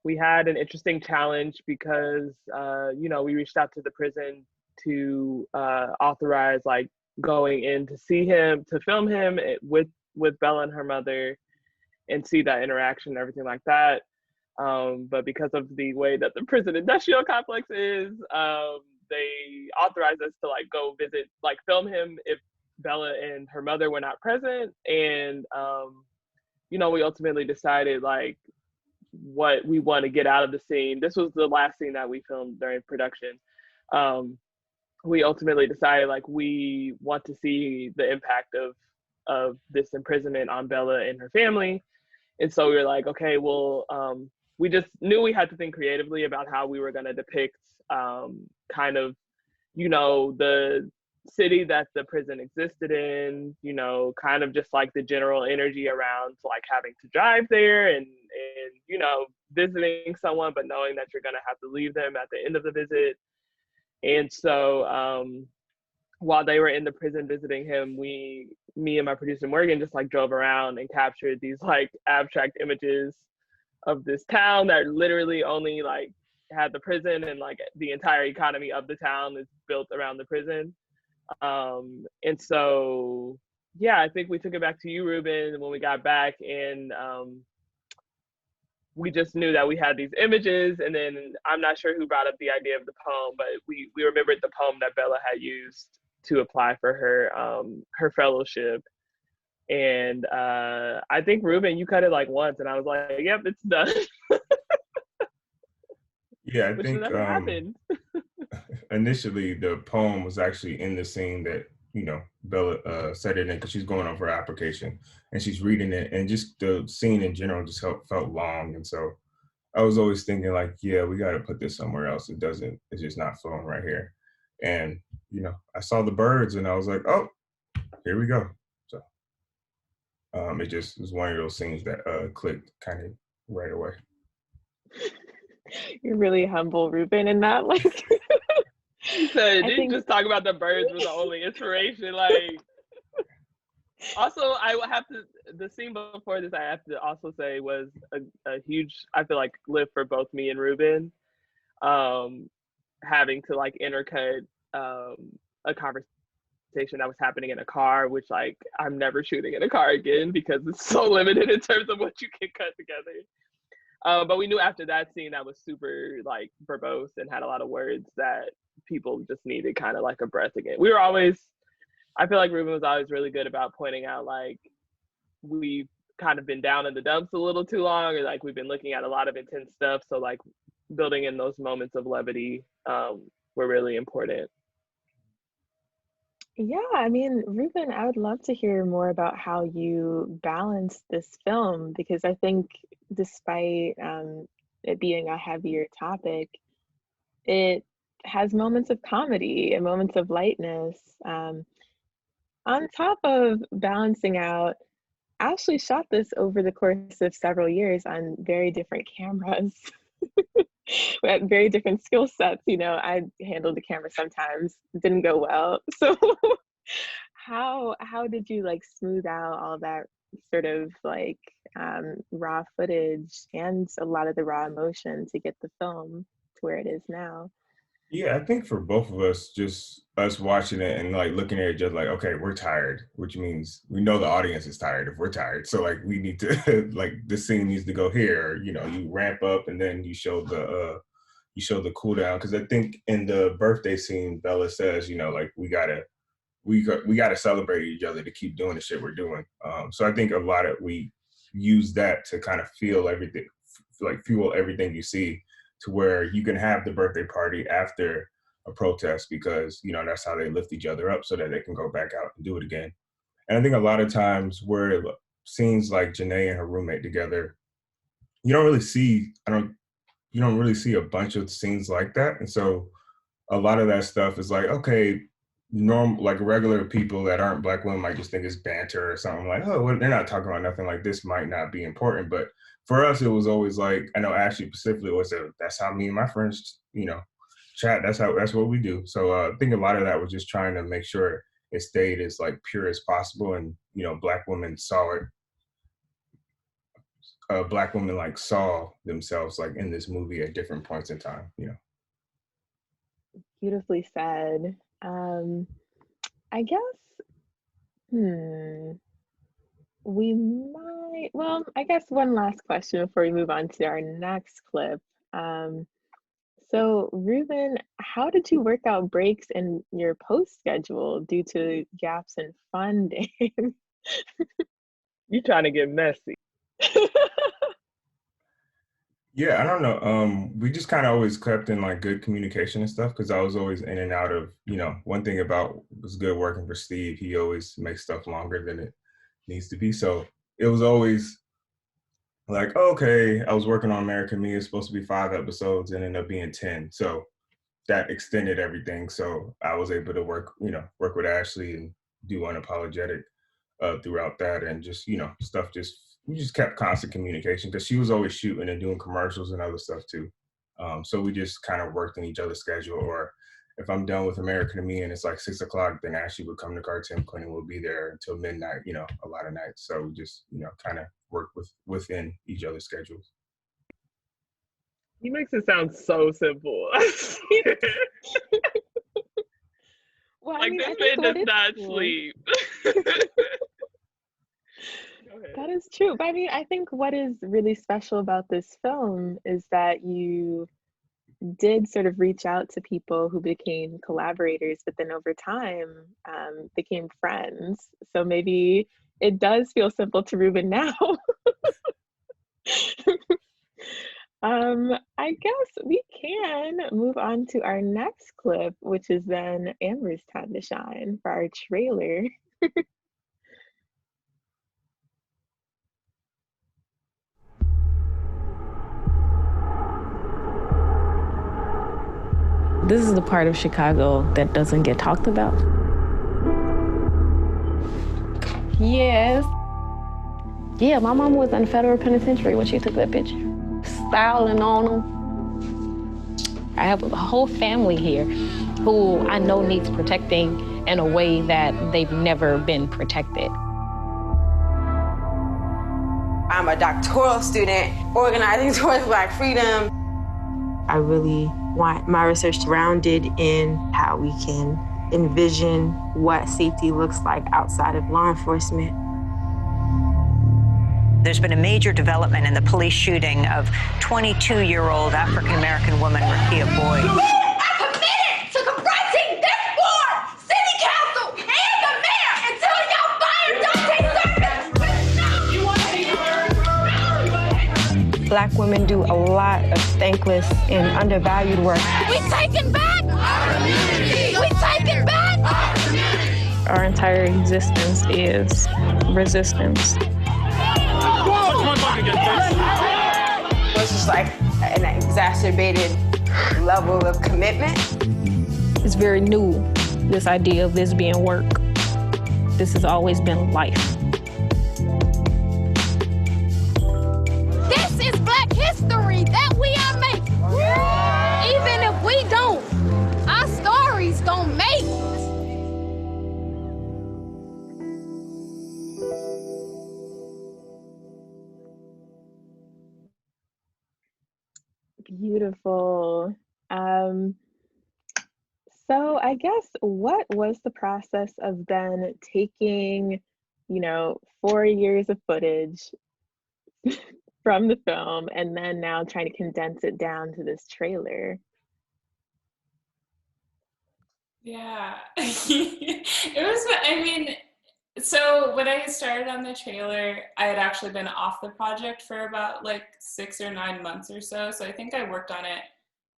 we had an interesting challenge because, we reached out to the prison to authorize like going in to see him, to film him with Bella and her mother and see that interaction and everything like that. But because of the way that the prison industrial complex is, they authorized us to like go visit, like film him if Bella and her mother were not present. And, we ultimately decided like what we want to get out of the scene. This was the last scene that we filmed during production. We ultimately decided like we want to see the impact of this imprisonment on Bella and her family. And so we were like, okay, well, we just knew we had to think creatively about how we were going to depict kind of you know, the city that the prison existed in, you know, kind of just like the general energy around like having to drive there and you know, visiting someone, but knowing that you're gonna have to leave them at the end of the visit. And so while they were in the prison visiting him, me and my producer Morgan just like drove around and captured these like abstract images of this town that literally only like had the prison, and like the entire economy of the town is built around the prison. And so, yeah, I think we took it back to you, Rubin, when we got back, and we just knew that we had these images. And then I'm not sure who brought up the idea of the poem, but we remembered the poem that Bella had used to apply for her fellowship. And I think, Rubin, you cut it like once, and I was like, yep, it's done. Yeah, I Which think never happened. initially the poem was actually in the scene that, you know, Bella said it in, because she's going over her application and she's reading it, and just the scene in general just felt long. And so I was always thinking like, yeah, we got to put this somewhere else. It's just not flowing right here. And, you know, I saw the birds and I was like, oh, here we go. So it just was one of those scenes that clicked kind of right away. You're really humble, Rubin, and not like. He said, didn't just talk about the birds was the only inspiration. Like, also, I have to, the scene before this, I have to also say was a huge, I feel like, lift for both me and Rubin. Having to like intercut a conversation that was happening in a car, which like I'm never shooting in a car again because it's so limited in terms of what you can cut together. But we knew after that scene that was super like verbose and had a lot of words that people just needed kind of like a breath again. We were always, I feel like Rubin was always really good about pointing out like we've kind of been down in the dumps a little too long, or like we've been looking at a lot of intense stuff. So like building in those moments of levity were really important. Yeah, I mean, Rubin, I would love to hear more about how you balance this film, because I think despite it being a heavier topic, it has moments of comedy and moments of lightness. On top of balancing out, Ashley shot this over the course of several years on very different cameras. At very different skill sets. You know, I handled the camera sometimes, didn't go well. So how did you like smooth out all that sort of like raw footage and a lot of the raw emotion to get the film to where it is now? Yeah, I think for both of us, just us watching it and like looking at it, just like, okay, we're tired, which means we know the audience is tired if we're tired. So like we need to like the scene needs to go here. You know, you ramp up and then you show the cool down. Because I think in the birthday scene, Bella says, you know, like we gotta celebrate each other to keep doing the shit we're doing. So I think a lot of we use that to kind of feel everything, like fuel everything you see, to where you can have the birthday party after a protest, because, you know, that's how they lift each other up so that they can go back out and do it again. And I think a lot of times where scenes like Janae and her roommate together, you don't really see a bunch of scenes like that. And so a lot of that stuff is like, okay, like regular people that aren't Black women might just think it's banter or something, like, oh, well, they're not talking about nothing, like this might not be important. But for us, it was always like, I know Ashley specifically was that's how me and my friends, you know, chat. That's what we do. So I think a lot of that was just trying to make sure it stayed as like pure as possible. And, you know, Black women saw it. Black women like saw themselves like in this movie at different points in time, you know. Beautifully said. I guess, I guess one last question before we move on to our next clip. So Rubin, how did you work out breaks in your post schedule due to gaps in funding? You trying to get messy. Yeah, I don't know. We just kind of always kept in like good communication and stuff, because I was always in and out of, you know, one thing about was good working for Steve, he always makes stuff longer than it needs to be. So it was always like, okay, I was working on American Me, it's supposed to be 5 episodes and ended up being 10. So that extended everything. So I was able to work with Ashley and do Unapologetic throughout that, and just, we just kept constant communication because she was always shooting and doing commercials and other stuff too. So we just kind of worked in each other's schedule. Or if I'm done with American to Me and it's like 6 o'clock, then Ashley would come to Cartoon Clinic and we'll be there until midnight, a lot of nights. So we just, kind of work within each other's schedules. He makes it sound so simple. Well, like, this man does not sleep. That is true. But I mean, I think what is really special about this film is that you did sort of reach out to people who became collaborators, but then over time became friends. So maybe it does feel simple to Rubin now. I guess we can move on to our next clip, which is then Amber's time to shine for our trailer. This is the part of Chicago that doesn't get talked about. Yes. Yeah, my mom was in federal penitentiary when she took that picture. Styling on them. I have a whole family here who I know needs protecting in a way that they've never been protected. I'm a doctoral student organizing towards Black freedom. I really want my research grounded in how we can envision what safety looks like outside of law enforcement. There's been a major development in the police shooting of 22-year-old African-American woman, Rakia Boyd. We are committed to confronting this board, city council, and the mayor until y'all fire Dante Service. Black women do a lot of thankless and undervalued work. We taking back our community. We taking back our community. Our entire existence is resistance. It's just like an exacerbated level of commitment. It's very new, this idea of this being work. This has always been life. This is Black history that we are making. Even if we don't, our stories gonna make it. Beautiful. So I guess what was the process of then taking, 4 years of footage from the film and then now trying to condense it down to this trailer? Yeah. It was, so when I started on the trailer, I had actually been off the project for about like 6 or 9 months or so. So I think I worked on it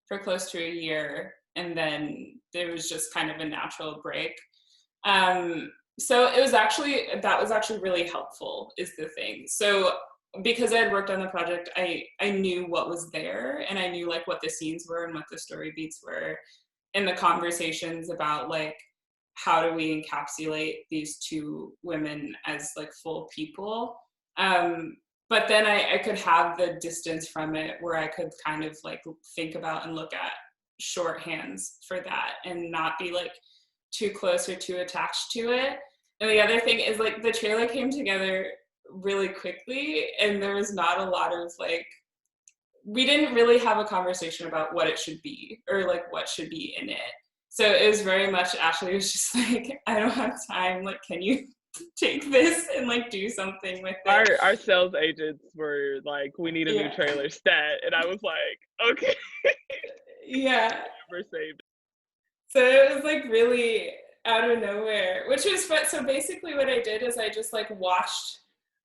for close to a year, and then there was just kind of a natural break. So that was actually really helpful, is the thing. So because I had worked on the project, I knew what was there, and I knew like what the scenes were and what the story beats were, and the conversations about like, how do we encapsulate these two women as like full people? But then I could have the distance from it where I could kind of like think about and look at shorthands for that and not be like too close or too attached to it. And the other thing is like the trailer came together really quickly, and there was not a lot of like, we didn't really have a conversation about what it should be or like what should be in it. So it was very much, Ashley was just like, I don't have time, like, can you take this and like do something with it? Our sales agents were like, we need a new trailer stat. And I was like, okay. Yeah. Never saved it. So it was like really out of nowhere, which was fun. So basically what I did is I just like watched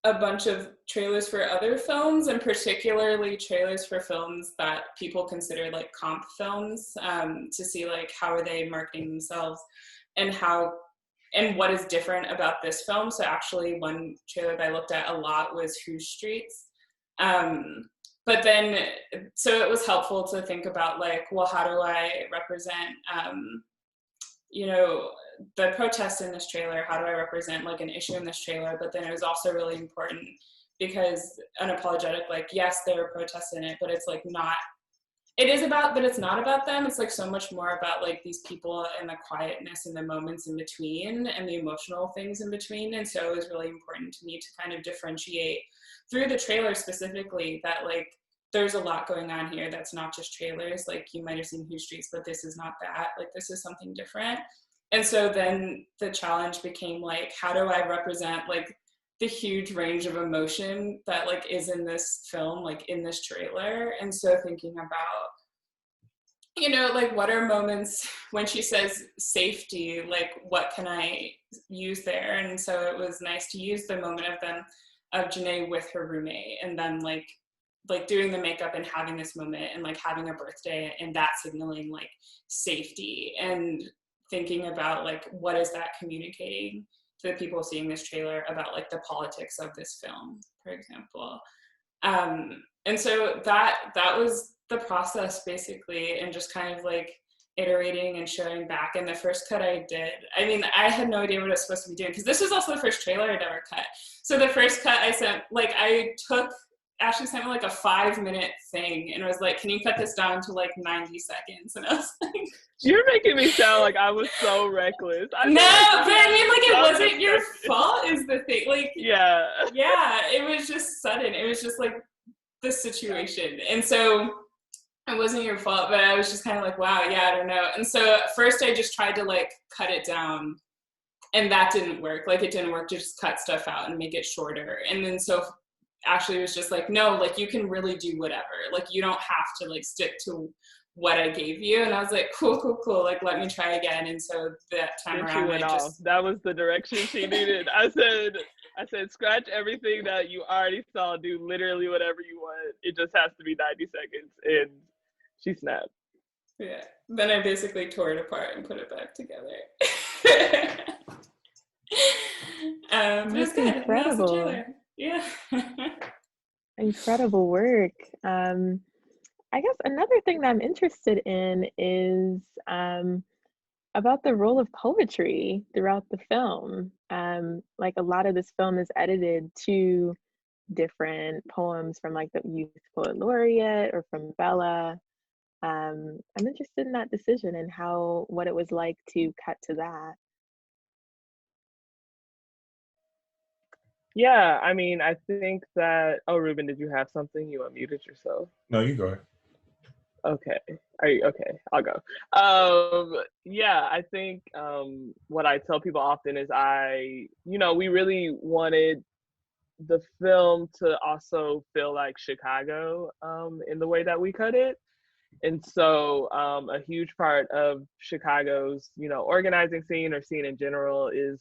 a bunch of trailers for other films, and particularly trailers for films that people consider like comp films, to see like how are they marketing themselves and what is different about this film. So actually one trailer that I looked at a lot was Whose Streets. But But then, so it was helpful to think about like, well, how do I represent, you know, the protests in this trailer? How do I represent like an issue in this trailer? But then it was also really important because Unapologetic, like, yes, there are protests in it, but it's like not, it is about, but it's not about them. It's like so much more about like these people and the quietness and the moments in between and the emotional things in between. And so it was really important to me to kind of differentiate through the trailer specifically that like there's a lot going on here that's not just trailers. Like you might have seen Huge Streets, but this is not that. Like this is something different. And so then the challenge became like, how do I represent like the huge range of emotion that like is in this film, like in this trailer? And so thinking about, you know, like what are moments when she says safety, like what can I use there? And so it was nice to use the moment of Janae with her roommate, and then like doing the makeup and having this moment and like having a birthday and that signaling like safety, and thinking about like what is that communicating to the people seeing this trailer about like the politics of this film, for example. And so that was the process basically, and just kind of like iterating and showing back. And the first cut I did, I mean, I had no idea what I was supposed to be doing because this was also the first trailer I'd ever cut. So the first cut I sent, like Ashley sent me like a 5-minute thing and was like, can you cut this down to like 90 seconds? And I was like, you're making me sound like I was so reckless. No, but I mean, like, it wasn't your fault is the thing. Like, yeah, it was just sudden. It was just like the situation. And so it wasn't your fault, but I was just kind of like, wow, yeah, I don't know. And so at first I just tried to like cut it down, and that didn't work. Like it didn't work to just cut stuff out and make it shorter. And then so Ashley was just like, no, like you can really do whatever. Like you don't have to like stick to what I gave you. And I was like, cool. Like, let me try again. And so that time around, that was the direction she needed. I said, scratch everything that you already saw, do literally whatever you want. It just has to be 90 seconds. And she snapped. Yeah. Then I basically tore it apart and put it back together. But it was good. Incredible. Yeah. Incredible work. I guess another thing that I'm interested in is about the role of poetry throughout the film. Like a lot of this film is edited to different poems from like the Youth Poet Laureate or from Bella. I'm interested in that decision and what it was like to cut to that. Yeah, I mean, I think that, Rubin, did you have something? You unmuted yourself. No, you go ahead. Okay. Okay, I'll go. Yeah, I think what I tell people often is we really wanted the film to also feel like Chicago in the way that we cut it. And so a huge part of Chicago's, organizing scene or scene in general is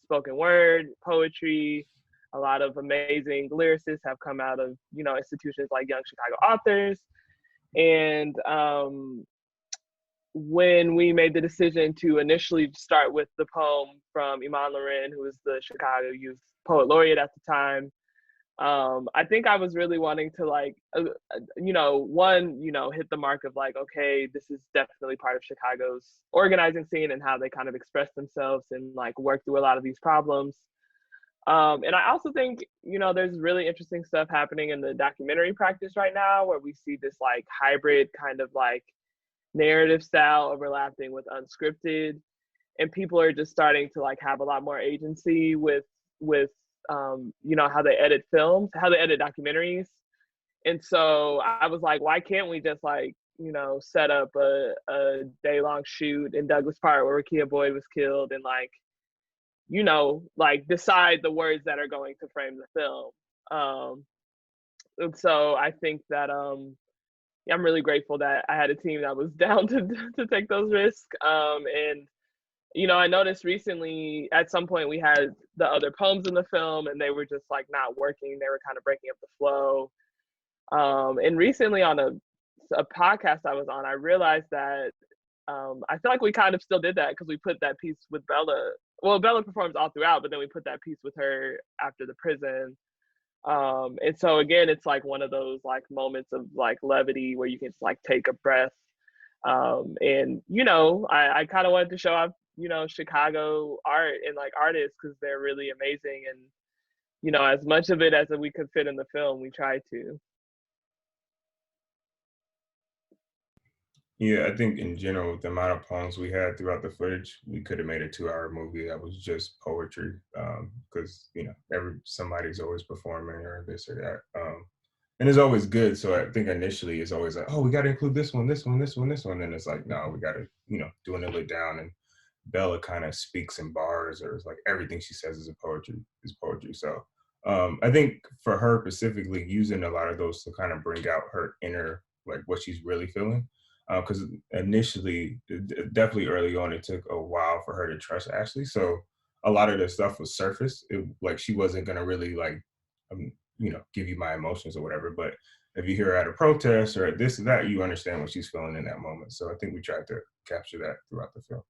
spoken word, poetry. A lot of amazing lyricists have come out of, institutions like Young Chicago Authors. And when we made the decision to initially start with the poem from Iman Loren, who was the Chicago Youth Poet Laureate at the time, I think I was really wanting to hit the mark of like, okay, this is definitely part of Chicago's organizing scene and how they kind of express themselves and like work through a lot of these problems. And I also think, there's really interesting stuff happening in the documentary practice right now where we see this like hybrid kind of like narrative style overlapping with unscripted, and people are just starting to like have a lot more agency with how they edit films, how they edit documentaries. And so I was like, why can't we just like, set up a day-long shoot in Douglas Park where Rekia Boyd was killed and like, decide the words that are going to frame the film. And so I think that I'm really grateful that I had a team that was down to take those risks. And I noticed recently at some point we had the other poems in the film and they were just like not working. They were kind of breaking up the flow. And recently on a podcast I was on, I realized that I feel like we kind of still did that because we put that piece with Bella. Well, Bella performs all throughout, but then we put that piece with her after the prison. And so again, it's like one of those like moments of like levity where you can just like take a breath. And I kind of wanted to show off, Chicago art and like artists because they're really amazing. And, as much of it as we could fit in the film, we tried to. Yeah, I think in general, the amount of poems we had throughout the footage, we could have made a 2-hour movie that was just poetry, because somebody's always performing or this or that, and it's always good. So I think initially it's always like, oh, we got to include this one, this one, this one, this one, and it's like, no, we got to dwindle it down. And Bella kind of speaks in bars, or it's like everything she says is poetry. So I think for her specifically, using a lot of those to kind of bring out her inner, like what she's really feeling. Because initially, definitely early on, it took a while for her to trust Ashley. So a lot of the stuff was surface. Like she wasn't gonna really like, give you my emotions or whatever. But if you hear her at a protest or at this and that, you understand what she's feeling in that moment. So I think we tried to capture that throughout the film.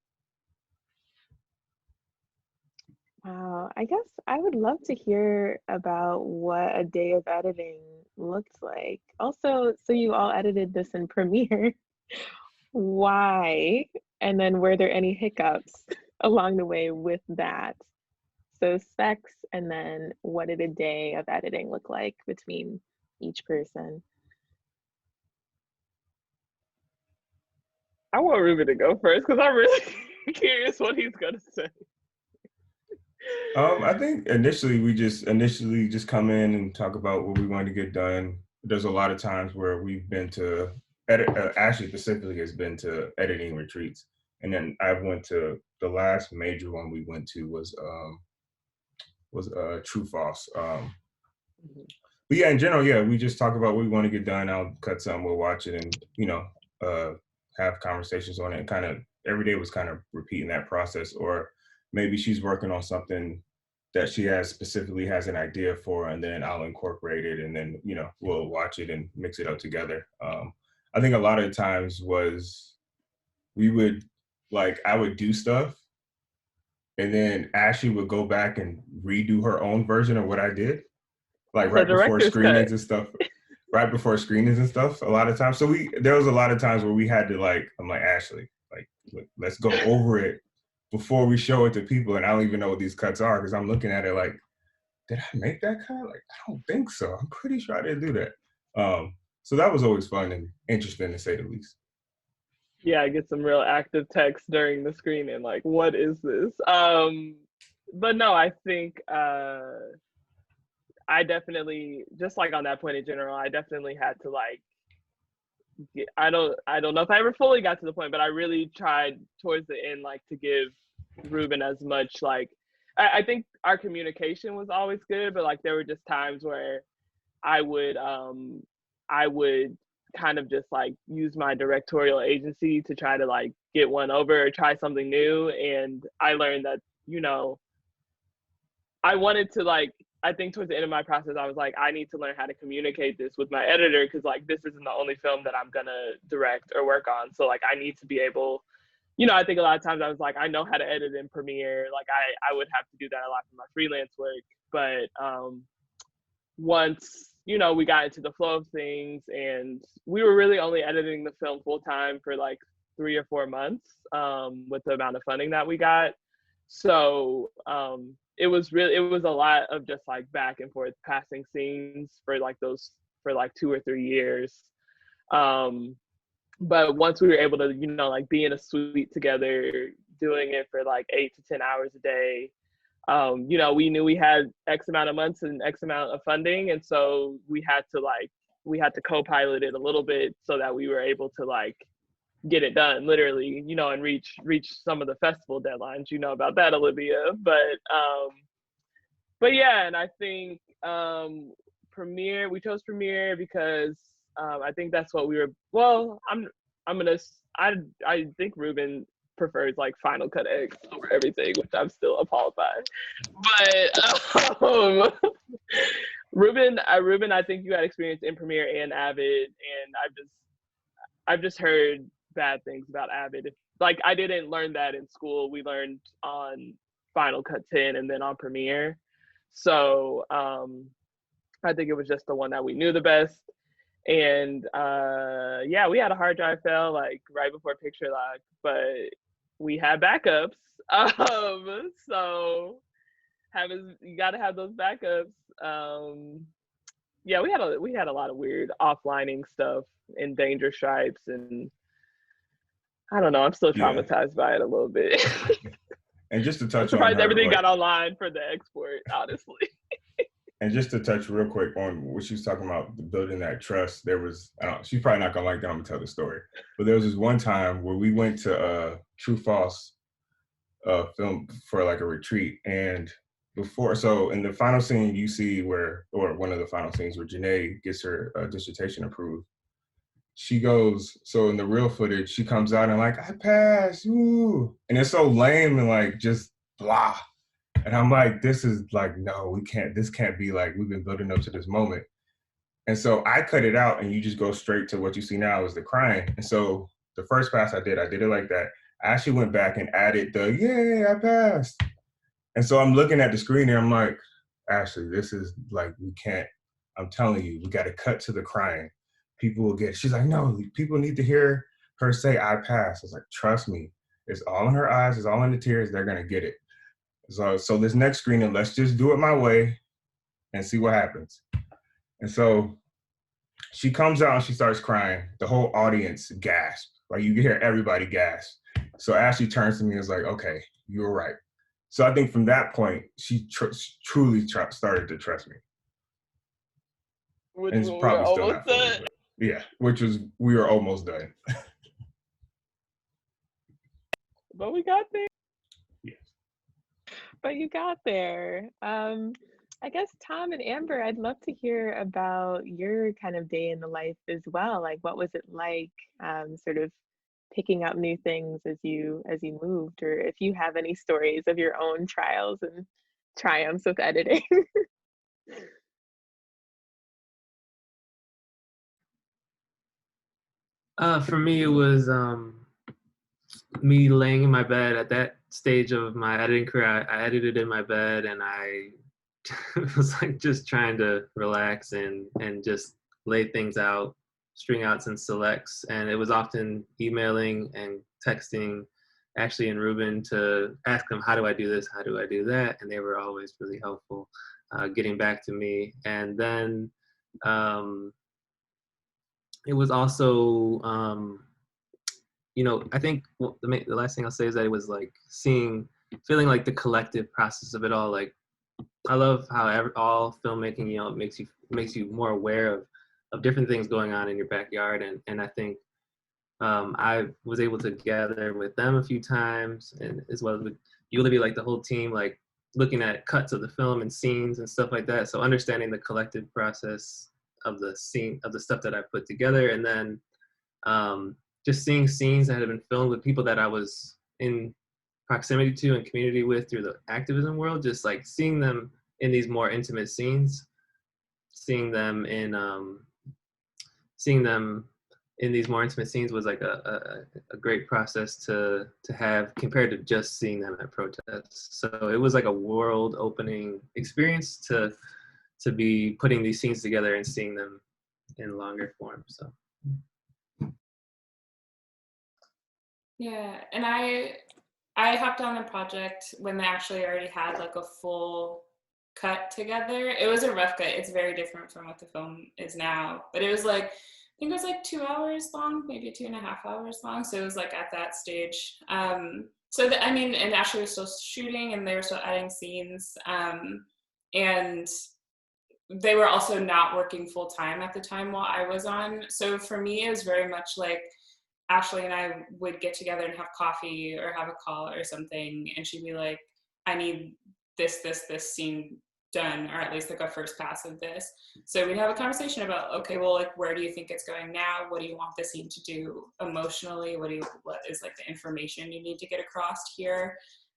Wow, I guess I would love to hear about what a day of editing looked like. Also, so you all edited this in Premiere. Why? And then were there any hiccups along the way with that? So specs, and then what did a day of editing look like between each person? I want Rubin to go first because I'm really curious what he's gonna say. I think initially we just come in and talk about what we want to get done. There's a lot of times where we've been to edit. Ashley specifically has been to editing retreats, and then I went to the last major one we went to was True False. But yeah, in general, yeah, we just talk about what we want to get done. I'll cut something, we'll watch it, and have conversations on it. And kind of every day was kind of repeating that process, or maybe she's working on something that she specifically has an idea for, and then I'll incorporate it, and then we'll watch it and mix it up together. I think a lot of the times was I would do stuff, and then Ashley would go back and redo her own version of what I did, like right before screenings and stuff. Right before screenings and stuff, a lot of times. So there was a lot of times where we had to I'm like, Ashley, let's go over it before we show it to people. And I don't even know what these cuts are because I'm looking at it like, did I make that cut? Like, I don't think so. I'm pretty sure I didn't do that. So that was always fun and interesting to say the least. Yeah, I get some real active text during the screening, like, what is this? But no, I think I definitely, just like on that point in general, I definitely had to I don't know if I ever fully got to the point, but I really tried towards the end, to give Rubin as much, I think our communication was always good, but there were just times where I would kind of just use my directorial agency to try to get one over or try something new. And I learned that, I wanted to I think towards the end of my process, I was like, I need to learn how to communicate this with my editor because this isn't the only film that I'm gonna direct or work on. So I need to be able, I think a lot of times I was like, I know how to edit in Premiere. I would have to do that a lot for my freelance work. But once, we got into the flow of things, and we were really only editing the film full time for 3 or 4 months with the amount of funding that we got. So it was a lot of just back and forth passing scenes for 2 or 3 years. But once we were able to, be in a suite together, doing it for 8 to 10 hours a day, we knew we had X amount of months and X amount of funding. And so we had to co-pilot it a little bit so that we were able to get it done literally, and reach some of the festival deadlines, about that, Olivia. But yeah, and I think Premiere, we chose Premiere because I think that's what we were, I think Rubin prefers Final Cut X over everything, which I'm still appalled by. But Rubin, I think you had experience in Premiere and Avid, and I've just heard bad things about Avid. I didn't learn that in school. We learned on Final Cut 10 and then on Premiere. So I think it was just the one that we knew the best. And yeah, we had a hard drive fail like right before picture lock, but we had backups. So you got to have those backups. Yeah, we had a lot of weird offlining stuff and danger stripes, and I don't know. I'm still traumatized by it a little bit. And just to I'm touch on surprised her, everything got online for the export, honestly. And just to touch real quick on what she was talking about, the building that trust, there was, she's probably not gonna like that, I'm gonna tell the story. But there was this one time where we went to True False film for like a retreat. And so in the final scene you see or one of the final scenes where Janae gets her dissertation approved, she goes, so in the real footage, she comes out and like, I passed, ooh. And it's so lame and like just blah. And I'm like, this is like, no, this can't be like, we've been building up to this moment. And so I cut it out and you just go straight to what you see now is the crying. And so the first pass I did it like that. I actually went back and added the, yay, I passed. And so I'm looking at the screen and I'm like, Ashley, this is like, we can't, I'm telling you, we got to cut to the crying. People will get, she's like, no, people need to hear her say, I passed. I was like, trust me, it's all in her eyes, it's all in the tears, they're gonna get it. So this next screening, let's just do it my way and see what happens. And so she comes out and she starts crying. The whole audience gasped. Like you can hear everybody gasp. So Ashley turns to me and is like, okay, you were right. So I think from that point, she truly started to trust me. Which and it's probably still not fully, but yeah, we were almost done. But we got there. Yes. But you got there. I guess Tom and Amber, I'd love to hear about your kind of day in the life as well. Like, what was it like, sort of picking up new things as you moved, or if you have any stories of your own trials and triumphs with editing. For me, it was me laying in my bed at that stage of my editing career. I edited in my bed, and I was like just trying to relax and just lay things out, string outs and selects. And it was often emailing and texting Ashley and Rubin to ask them, how do I do this? How do I do that? And they were always really helpful getting back to me. And then it was also, I think the last thing I'll say is that it was like feeling like the collective process of it all. Like, I love how all filmmaking, makes you more aware of different things going on in your backyard. And I think I was able to gather with them a few times, and as well as with you, Olivia, like the whole team, like looking at cuts of the film and scenes and stuff like that. So understanding the collective process of the stuff that I put together, and then just seeing scenes that had been filmed with people that I was in proximity to and community with through the activism world, just like seeing them in these more intimate scenes, seeing them in these more intimate scenes was like a great process to have compared to just seeing them at protests. So it was like a world opening experience to be putting these scenes together and seeing them in longer form. So yeah, and I hopped on the project when they actually already had like a full cut together. It was a rough cut. It's very different from what the film is now, but it was like, I think it was like 2 hours long, maybe 2.5 hours long. So it was like at that stage. And Ashley was still shooting and they were still adding scenes. And they were also not working full time at the time while I was on. So for me, it was very much like Ashley and I would get together and have coffee or have a call or something. And she'd be like, I need this scene done, or at least like a first pass of this. So we'd have a conversation about, okay, well, like, where do you think it's going now? What do you want the scene to do emotionally? What is like the information you need to get across here?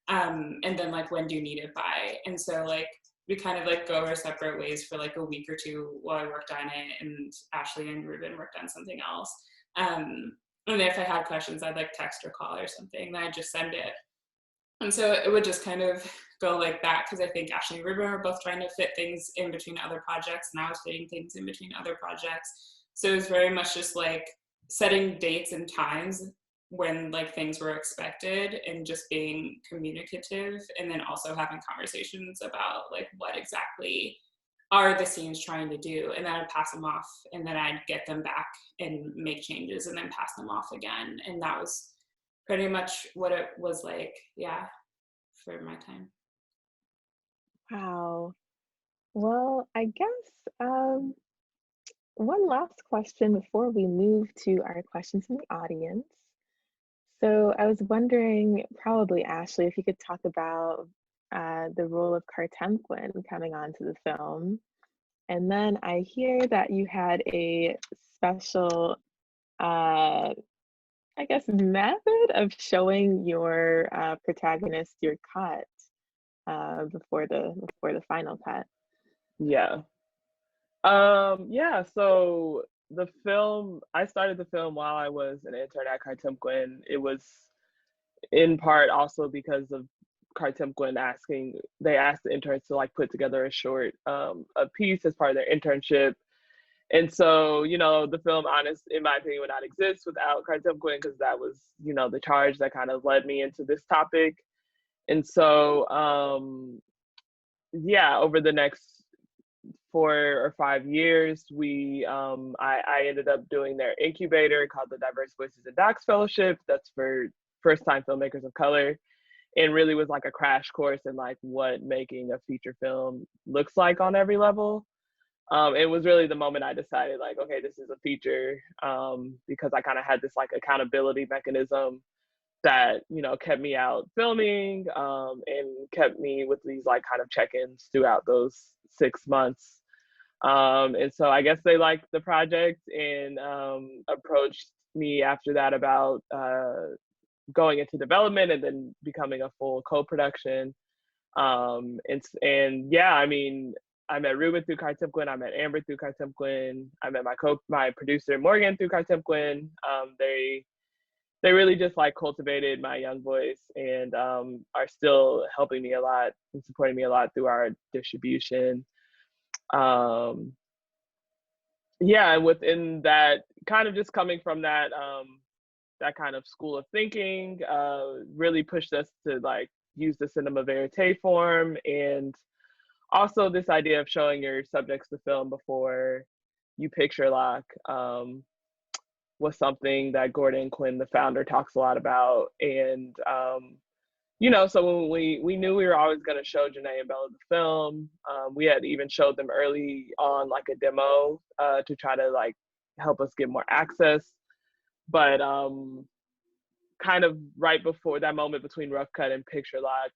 And then like, when do you need it by? And so like, we kind of like go our separate ways for like a week or two while I worked on it, and Ashley and Rubin worked on something else. And if I had questions, I'd like text or call or something, then I'd just send it. And so it would just kind of go like that, because I think Ashley and Rubin were both trying to fit things in between other projects, and I was fitting things in between other projects. So it was very much just like setting dates and times when like things were expected and just being communicative, and then also having conversations about like what exactly are the scenes trying to do, and then I'd pass them off, and then I'd get them back and make changes and then pass them off again. And that was pretty much what it was like, yeah, for my time. Wow. Well, I guess one last question before we move to our questions from the audience. So I was wondering, probably Ashley, if you could talk about the role of Cartemquin coming onto the film. And then I hear that you had a special, I guess, method of showing your protagonist your cut before the final cut. Yeah. Yeah, so the film, I started the film while I was an intern at Cartemquin. It was in part also because of Cartemquin they asked the interns to like put together a short, a piece as part of their internship. And so, you know, the film, in my opinion, would not exist without Cartemquin, because that was, you know, the charge that kind of led me into this topic. And so, yeah, over the next 4 or 5 years, I ended up doing their incubator called the Diverse Voices in Docs Fellowship. That's for first-time filmmakers of color, and really was like a crash course in like what making a feature film looks like on every level. It was really the moment I decided like, okay, this is a feature, because I kind of had this like accountability mechanism that, you know, kept me out filming, and kept me with these like kind of check-ins throughout those 6 months. And so I guess they liked the project and approached me after that about going into development and then becoming a full co-production. And yeah, I mean, I met Rubin through Cartemquin, I met Amber through Cartemquin, I met my producer Morgan through Cartemquin. They really just like cultivated my young voice, and are still helping me a lot and supporting me a lot through our distribution. Yeah, and within that, kind of just coming from that that kind of school of thinking, really pushed us to like use the cinema verite form, and also this idea of showing your subjects the film before you picture lock, was something that Gordon Quinn, the founder, talks a lot about. And you know, so when we knew we were always going to show Janae and Bella the film, we had even showed them early on like a demo to try to like help us get more access. But kind of right before that moment between rough cut and picture lock,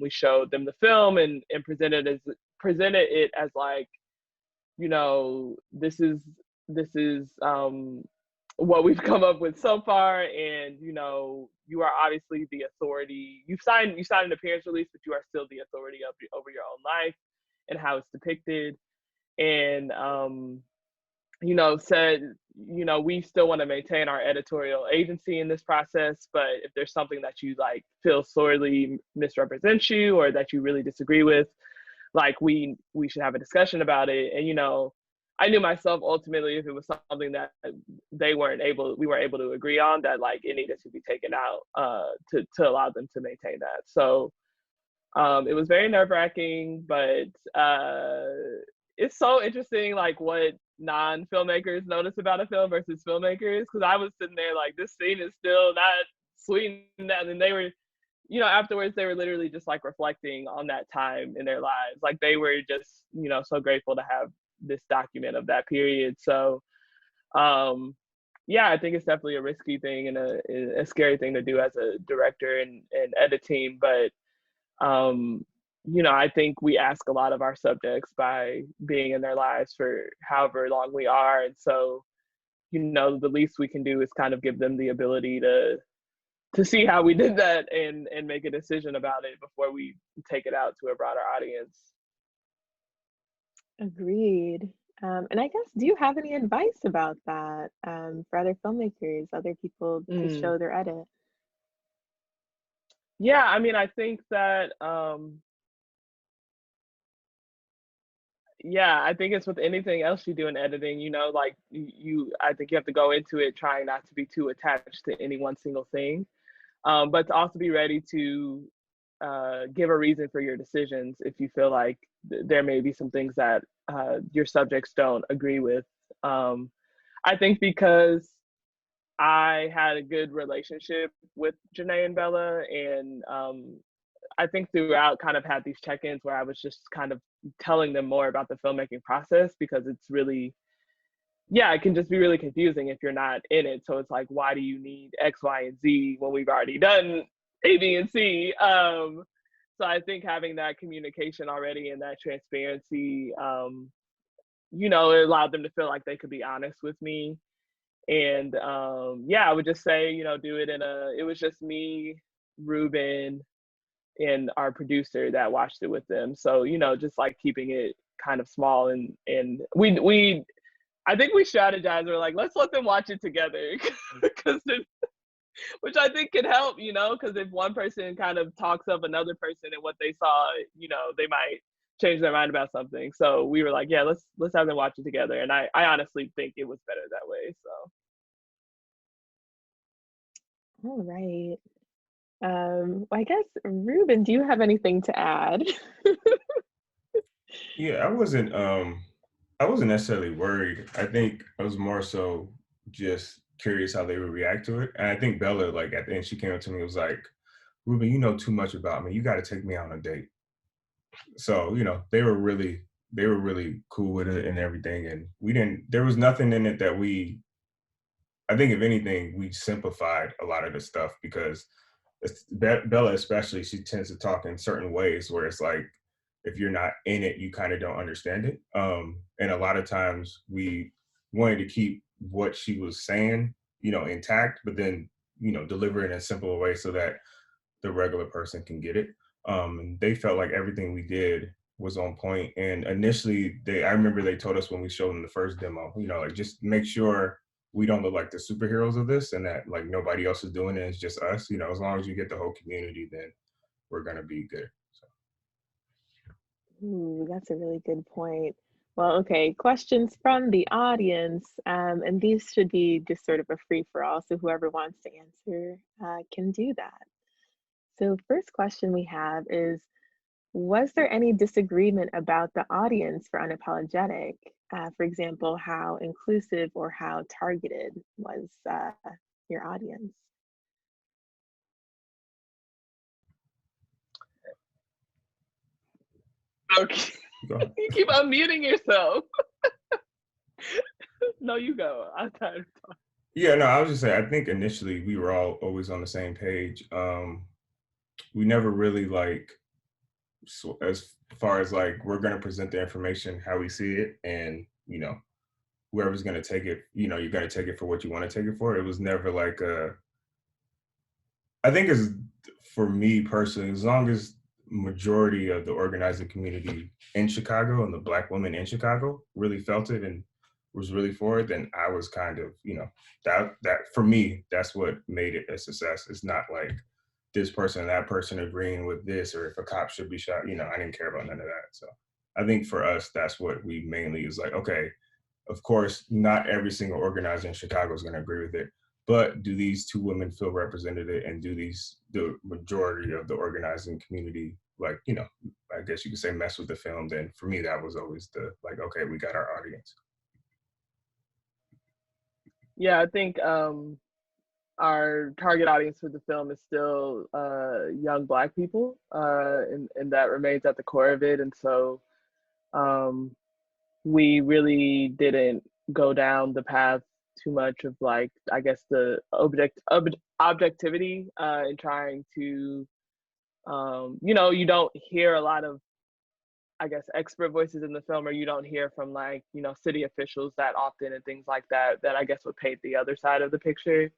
we showed them the film and presented it as like, you know, this is what we've come up with so far, and you know, you are obviously the authority. You signed an appearance release, but you are still the authority over your own life and how it's depicted. And you know, said, you know, we still want to maintain our editorial agency in this process, but if there's something that you like feel sorely misrepresents you or that you really disagree with, like we should have a discussion about it. And you know, I knew myself ultimately, if it was something that we weren't able to agree on, that like it needed to be taken out to allow them to maintain that. So it was very nerve-wracking, but it's so interesting like what non-filmmakers notice about a film versus filmmakers, because I was sitting there like, this scene is still not sweet, and then they were, you know, afterwards they were literally just like reflecting on that time in their lives. Like they were just, you know, so grateful to have this document of that period. So yeah, I think it's definitely a risky thing and a scary thing to do as a director and edit team, but you know, I think we ask a lot of our subjects by being in their lives for however long we are. And so, you know, the least we can do is kind of give them the ability to see how we did that and make a decision about it before we take it out to a broader audience. Agreed. And I guess, do you have any advice about that for other filmmakers, other people to show their edit? Yeah, I mean, I think that, yeah, I think it's with anything else you do in editing, like I think you have to go into it trying not to be too attached to any one single thing, but to also be ready to give a reason for your decisions if you feel like there may be some things that your subjects don't agree with. I think because I had a good relationship with Janae and Bella, and I think throughout kind of had these check-ins where I was just kind of telling them more about the filmmaking process, because it's really, yeah, it can just be really confusing if you're not in it. So it's like, why do you need X, Y, and Z when we've already done A, B, and C? So I think having that communication already and that transparency, it allowed them to feel like they could be honest with me. And yeah, I would just say, do it it was just me, Rubin, and our producer that watched it with them. So, just like keeping it kind of small, and we I think we strategized. We're like, let's let them watch it together, because which I think can help, because if one person kind of talks up another person and what they saw, they might change their mind about something. So we were like, yeah, let's have them watch it together. And I honestly think it was better that way. So. All right. I guess, Rubin, do you have anything to add? Yeah, I wasn't necessarily worried. I think I was more so just curious how they would react to it. And I think Bella, like at the end, she came up to me and was like, Rubin, you know too much about me. You got to take me out on a date. So, they were really cool with it and everything. And there was nothing in it that I think if anything, we simplified a lot of the stuff, because Bella especially, she tends to talk in certain ways where it's like, if you're not in it, you kind of don't understand it. And a lot of times we wanted to keep what she was saying, intact, but then, deliver it in a simpler way so that the regular person can get it. And they felt like everything we did was on point. And initially, I remember they told us when we showed them the first demo, like, just make sure we don't look like the superheroes of this, and that like nobody else is doing it. It's just us. As long as you get the whole community, then we're gonna be good. So. Ooh, that's a really good point. Well, okay, questions from the audience, and these should be just sort of a free-for-all, so whoever wants to answer can do that. So first question we have is, was there any disagreement about the audience for Unapologetic? For example, how inclusive or how targeted was your audience? Okay. You keep unmuting yourself. No, you go. I'm tired of talking. Yeah, no, I was just saying, I think initially we were all always on the same page. We never really so as far as like, we're going to present the information how we see it, and whoever's going to take it, you're going to take it for what you want to take it for. It was never like I think it's, for me personally, as long as majority of the organizing community in Chicago and the Black women in Chicago really felt it and was really for it, then I was kind of, that for me, that's what made it a success. It's not like this person and that person agreeing with this, or if a cop should be shot, I didn't care about none of that. So I think for us, that's what we mainly is like, okay, of course, not every single organizer in Chicago is going to agree with it, but do these two women feel represented, and do the majority of the organizing community, like, I guess you could say, mess with the film? Then for me, that was always the, like, okay, we got our audience. Yeah, I think our target audience for the film is still young Black people, and that remains at the core of it. And so we really didn't go down the path too much of, like, I guess, the objectivity in trying to, you don't hear a lot of, I guess, expert voices in the film, or you don't hear from, like, city officials that often and things like that I guess would paint the other side of the picture.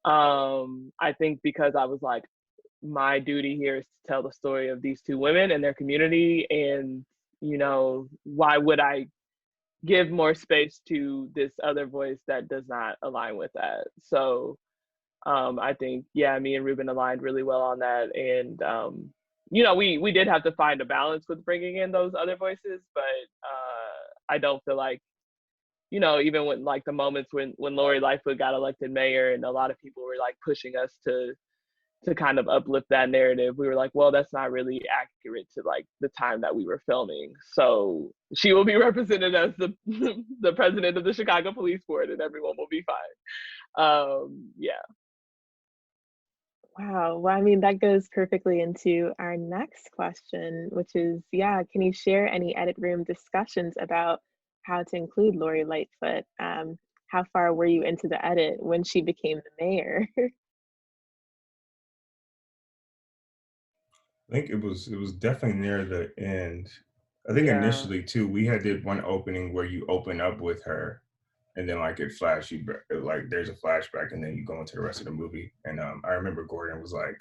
I think because I was like, my duty here is to tell the story of these two women and their community, and why would I give more space to this other voice that does not align with that? So I think, yeah, me and Rubin aligned really well on that. And, you know, we did have to find a balance with bringing in those other voices, but I don't feel like, you know, even when like the moments when Lori Lightfoot got elected mayor and a lot of people were like pushing us to kind of uplift that narrative, we were like, well, that's not really accurate to like the time that we were filming. So she will be represented as the the president of the Chicago Police Board, and everyone will be fine. Yeah. Wow. Well, I mean, that goes perfectly into our next question, which is, yeah, can you share any edit room discussions about how to include Lori Lightfoot? How far were you into the edit when she became the mayor? I think it was definitely near the end. I think Yeah. initially too, we had did one opening where you open up with her, and then like it flash you like there's a flashback, and then you go into the rest of the movie. And I remember Gordon was like,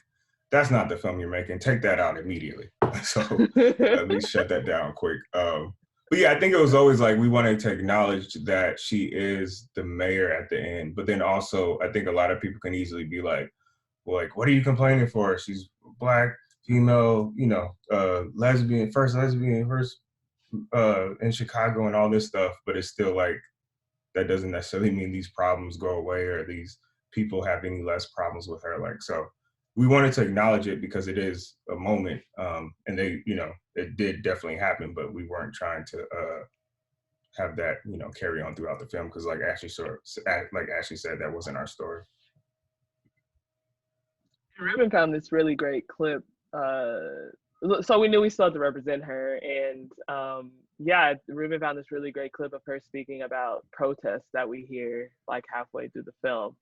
"That's not the film you're making. Take that out immediately." So at least shut that down quick. But yeah, I think it was always like we wanted to acknowledge that she is the mayor at the end, but then also I think a lot of people can easily be like, well, like, what are you complaining for? She's Black, female, you know, lesbian, first in Chicago and all this stuff, but it's still like that doesn't necessarily mean these problems go away or these people have any less problems with her. Like, so we wanted to acknowledge it because it is a moment, and they, you know, it did definitely happen, but we weren't trying to have that, you know, carry on throughout the film because, like Ashley said, that wasn't our story. Rubin found this really great clip. So we knew we still had to represent her, and yeah, Rubin found this really great clip of her speaking about protests that we hear like halfway through the film.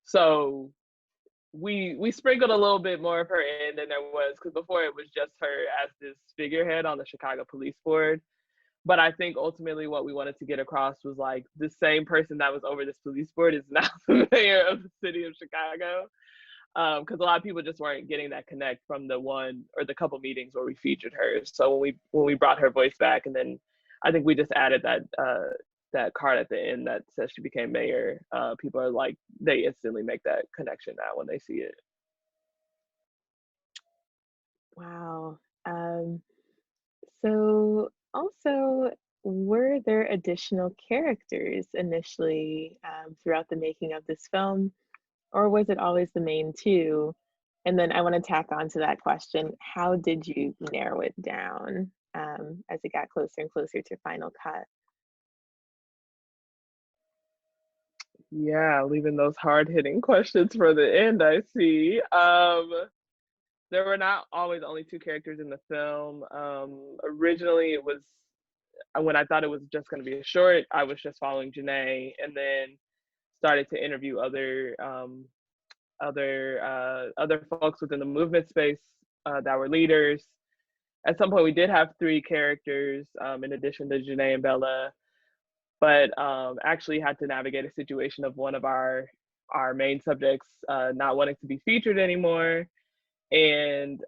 So we sprinkled a little bit more of her in than there was, because before it was just her as this figurehead on the Chicago Police Board. But I think ultimately what we wanted to get across was like the same person that was over this police board is now the mayor of the city of Chicago. Because a lot of people just weren't getting that connect from the one or the couple meetings where we featured her. So when we brought her voice back, and then I think we just added that card at the end that says she became mayor, people are like, they instantly make that connection now when they see it. Wow. So also, were there additional characters initially throughout the making of this film, or was it always the main two? And then I want to tack on to that question, how did you narrow it down as it got closer and closer to final cut? Yeah, leaving those hard-hitting questions for the end, I see. There were not always only two characters in the film. Originally, it was, when I thought it was just going to be a short, I was just following Janae, and then started to interview other folks within the movement space that were leaders. At some point, we did have three characters in addition to Janae and Bella, but actually had to navigate a situation of one of our main subjects not wanting to be featured anymore. And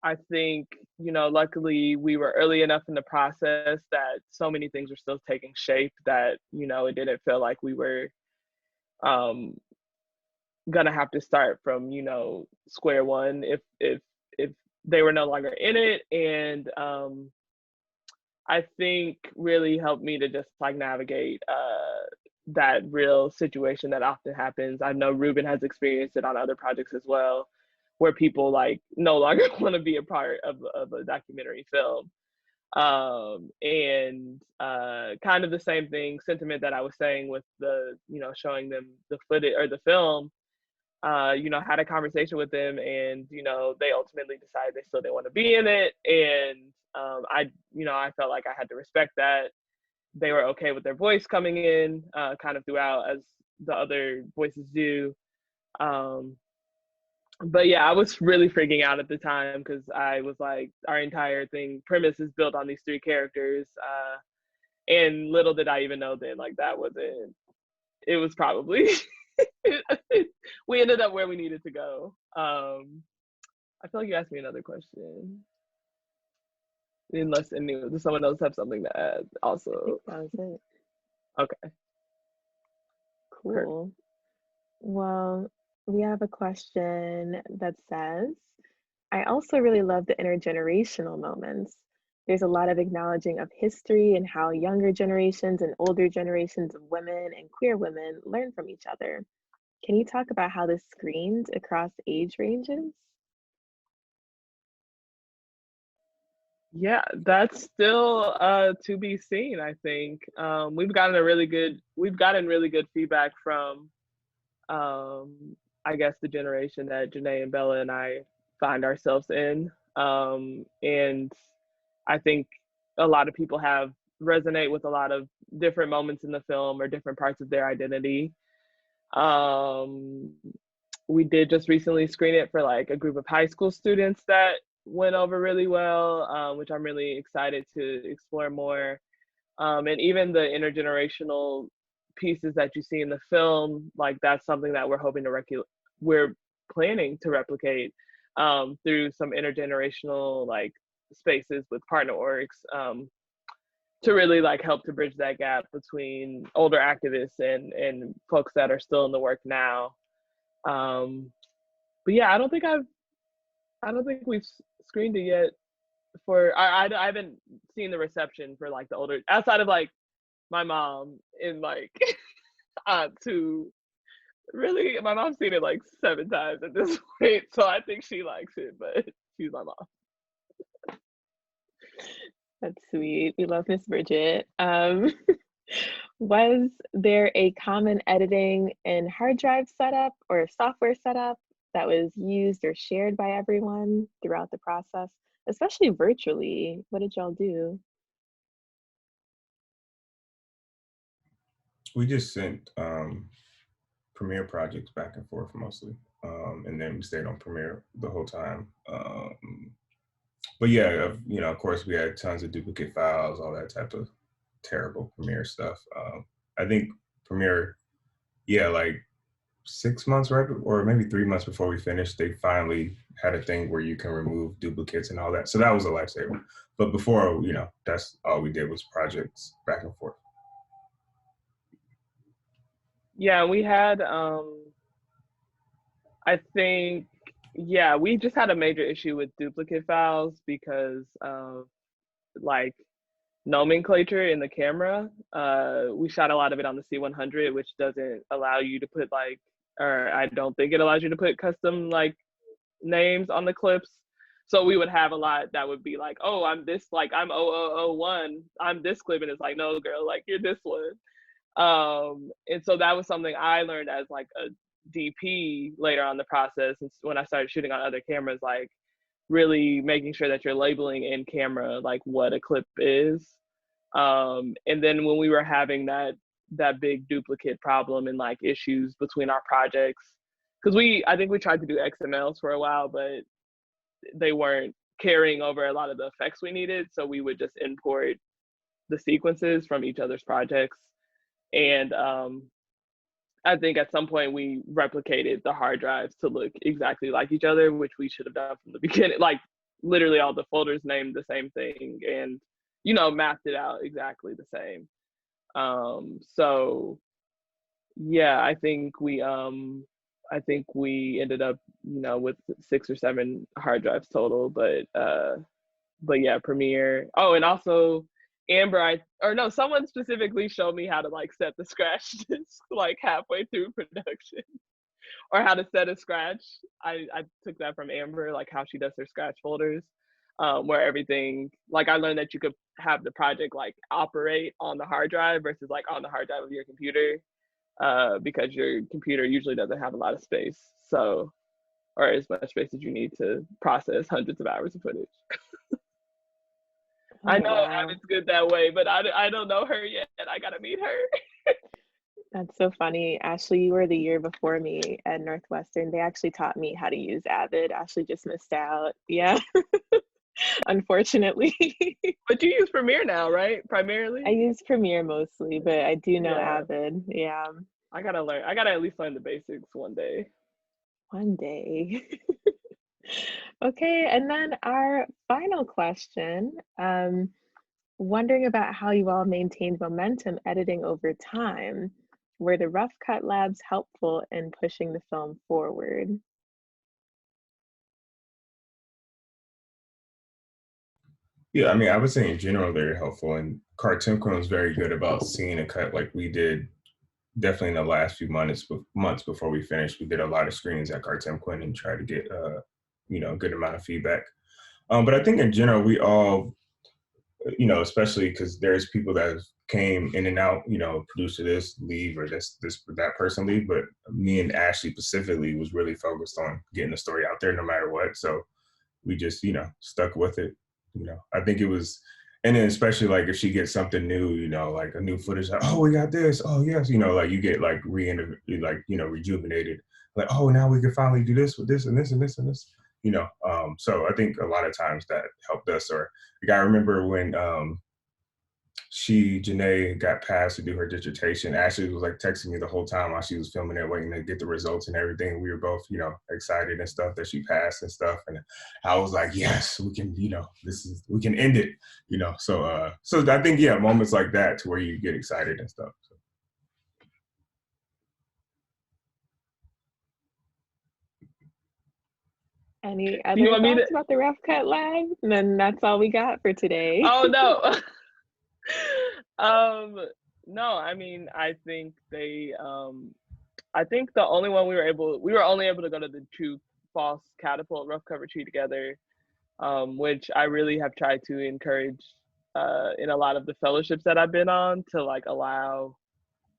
I think, you know, luckily we were early enough in the process that so many things were still taking shape that, you know, it didn't feel like we were gonna have to start from, you know, square one if they were no longer in it. And I think really helped me to just like navigate that real situation that often happens. I know Rubin has experienced it on other projects as well, where people like no longer want to be a part of a documentary film. And kind of the same thing, sentiment that I was saying with the, you know, showing them the footage or the film, you know, had a conversation with them, and, you know, they ultimately decided they still didn't want to be in it. And I felt like I had to respect that. They were okay with their voice coming in kind of throughout, as the other voices do. But yeah, I was really freaking out at the time because I was like, our entire premise is built on these three characters. And little did I even know then, like it was probably, we ended up where we needed to go. I feel like you asked me another question. Unless does someone else have something to add also? That was it. Okay. cool. Well, we have a question that says, I also really love the intergenerational moments. There's a lot of acknowledging of history and how younger generations and older generations of women and queer women learn from each other. Can you talk about how this screened across age ranges? Yeah, that's still to be seen, I think. We've gotten really good feedback from I guess the generation that Janae and Bella and I find ourselves in. And I think a lot of people have resonate with a lot of different moments in the film or different parts of their identity. We did just recently screen it for like a group of high school students that went over really well, which I'm really excited to explore more. And even the intergenerational pieces that you see in the film, like that's something that we're planning to replicate through some intergenerational like spaces with partner orgs, to really like help to bridge that gap between older activists and folks that are still in the work now. But yeah, I don't think we've screened it yet. I haven't seen the reception for like the older, outside of like my mom and like to really, my mom's seen it like 7 times at this point, so I think she likes it, but she's my mom. That's sweet. We love Miss Bridget. Was there a common editing and hard drive setup or software setup that was used or shared by everyone throughout the process, especially virtually? What did y'all do? We just sent Premiere projects back and forth mostly, and then we stayed on Premiere the whole time. But yeah, of course, we had tons of duplicate files, all that type of terrible Premiere stuff. I think Premiere, yeah, like 6 months, right, or maybe 3 months before we finished, they finally had a thing where you can remove duplicates and all that. So that was a lifesaver. But before, that's all we did was projects back and forth. Yeah, we had, I think, yeah, we just had a major issue with duplicate files because of like nomenclature in the camera. We shot a lot of it on the C100, which doesn't allow you to put like, or I don't think it allows you to put custom like names on the clips. So we would have a lot that would be like, oh, I'm this, like I'm 0001, I'm this clip, and it's like, no girl, like you're this one. And so that was something I learned as like a DP later on the process. And when I started shooting on other cameras, like really making sure that you're labeling in camera like what a clip is. And then when we were having that big duplicate problem and like issues between our projects, because I think we tried to do XMLs for a while, but they weren't carrying over a lot of the effects we needed. So we would just import the sequences from each other's projects. And I think at some point we replicated the hard drives to look exactly like each other, which we should have done from the beginning. Like literally all the folders named the same thing and, mapped it out exactly the same. So yeah, I think we ended up, with 6 or 7 hard drives total, but yeah, Premiere. Oh, and also Amber, someone specifically showed me how to like set the scratch disk like halfway through production, or how to set a scratch. I took that from Amber, like how she does her scratch folders, where everything, like I learned that you could have the project like operate on the hard drive versus like on the hard drive of your computer, because your computer usually doesn't have a lot of space, so, or as much space as you need to process hundreds of hours of footage. Oh, I know wow. it's good that way, but I don't know her yet. I gotta meet her. That's so funny. Ashley, you were the year before me at Northwestern. They actually taught me how to use Avid. Ashley just missed out. Yeah, unfortunately. But you use Premiere now, right? Primarily? I use Premiere mostly, but I do know Yeah. Avid. Yeah. I gotta at least learn the basics one day. One day. Okay, and then our final question, wondering about how you all maintained momentum editing over time. Were the rough cut labs helpful in pushing the film forward? Yeah, I mean, I would say in general they're helpful, and Cartimquin was very good about seeing a cut like we did. Definitely in the last few months before we finished, we did a lot of screenings at Cartimquin and tried to get a good amount of feedback. But I think in general we all, especially because there's people that came in and out, producer this leave or this that person leave, but me and Ashley specifically was really focused on getting the story out there no matter what. So we just stuck with it. I think it was, and then especially like if she gets something new, like a new footage, like, oh, we got this, oh yes, like you get like rejuvenated, like, oh, now we can finally do this with this and this and this and this. So I think a lot of times that helped us. Or like I remember when Janae got passed to do her dissertation. Ashley was like texting me the whole time while she was filming it, waiting to get the results and everything. We were both, excited and stuff that she passed and stuff. And I was like, yes, we can, we can end it, So I think, yeah, moments like that to where you get excited and stuff. So. Any other thoughts about the rough cut lab? And then that's all we got for today. Oh no. No, I mean, I think I think the only one we were only able to go to the True False Catapult rough cut retreat together, which I really have tried to encourage in a lot of the fellowships that I've been on, to like allow,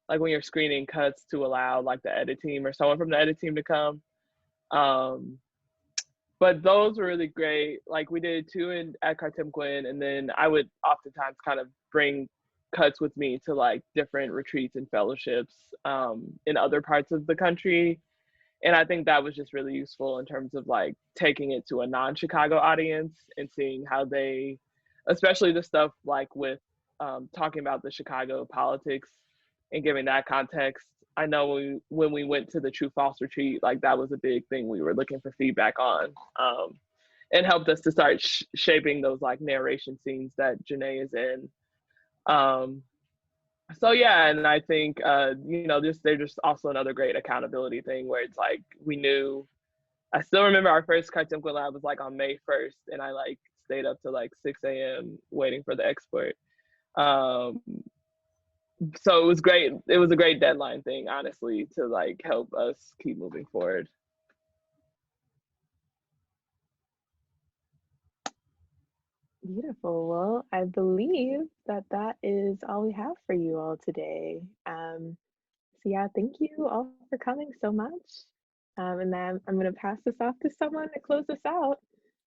like when you're screening cuts, to allow like the edit team or someone from the edit team to come. But those were really great. Like we did 2 at Cartimquin, and then I would oftentimes kind of bring cuts with me to like different retreats and fellowships in other parts of the country. And I think that was just really useful in terms of like taking it to a non-Chicago audience and seeing how they, especially the stuff like with talking about the Chicago politics and giving that context. I know when we went to the True False retreat, like that was a big thing we were looking for feedback on, and helped us to start shaping those like narration scenes that Janae is in. So yeah, and I think they're just also another great accountability thing where it's like I still remember our first Cartimquin lab was like on May 1st, and I like stayed up to like 6 a.m. waiting for the export. So it was great. It was a great deadline thing, honestly, to like help us keep moving forward. Beautiful. Well, I believe that is all we have for you all today. So yeah, thank you all for coming so much. And then I'm going to pass this off to someone to close us out.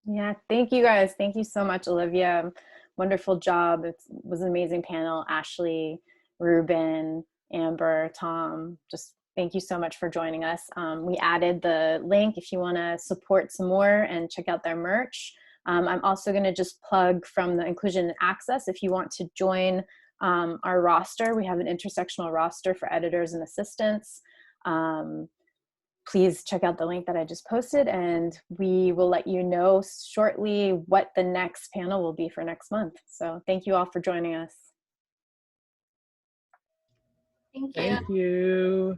Yeah, thank you guys. Thank you so much, Olivia. Wonderful job. It was an amazing panel. Ashley, Rubin, Amber, Tom, just thank you so much for joining us. We added the link if you want to support some more and check out their merch. I'm also going to just plug from the Inclusion and Access. If you want to join our roster, we have an intersectional roster for editors and assistants. Please check out the link that I just posted, and we will let you know shortly what the next panel will be for next month. So thank you all for joining us. Thank you. Thank you.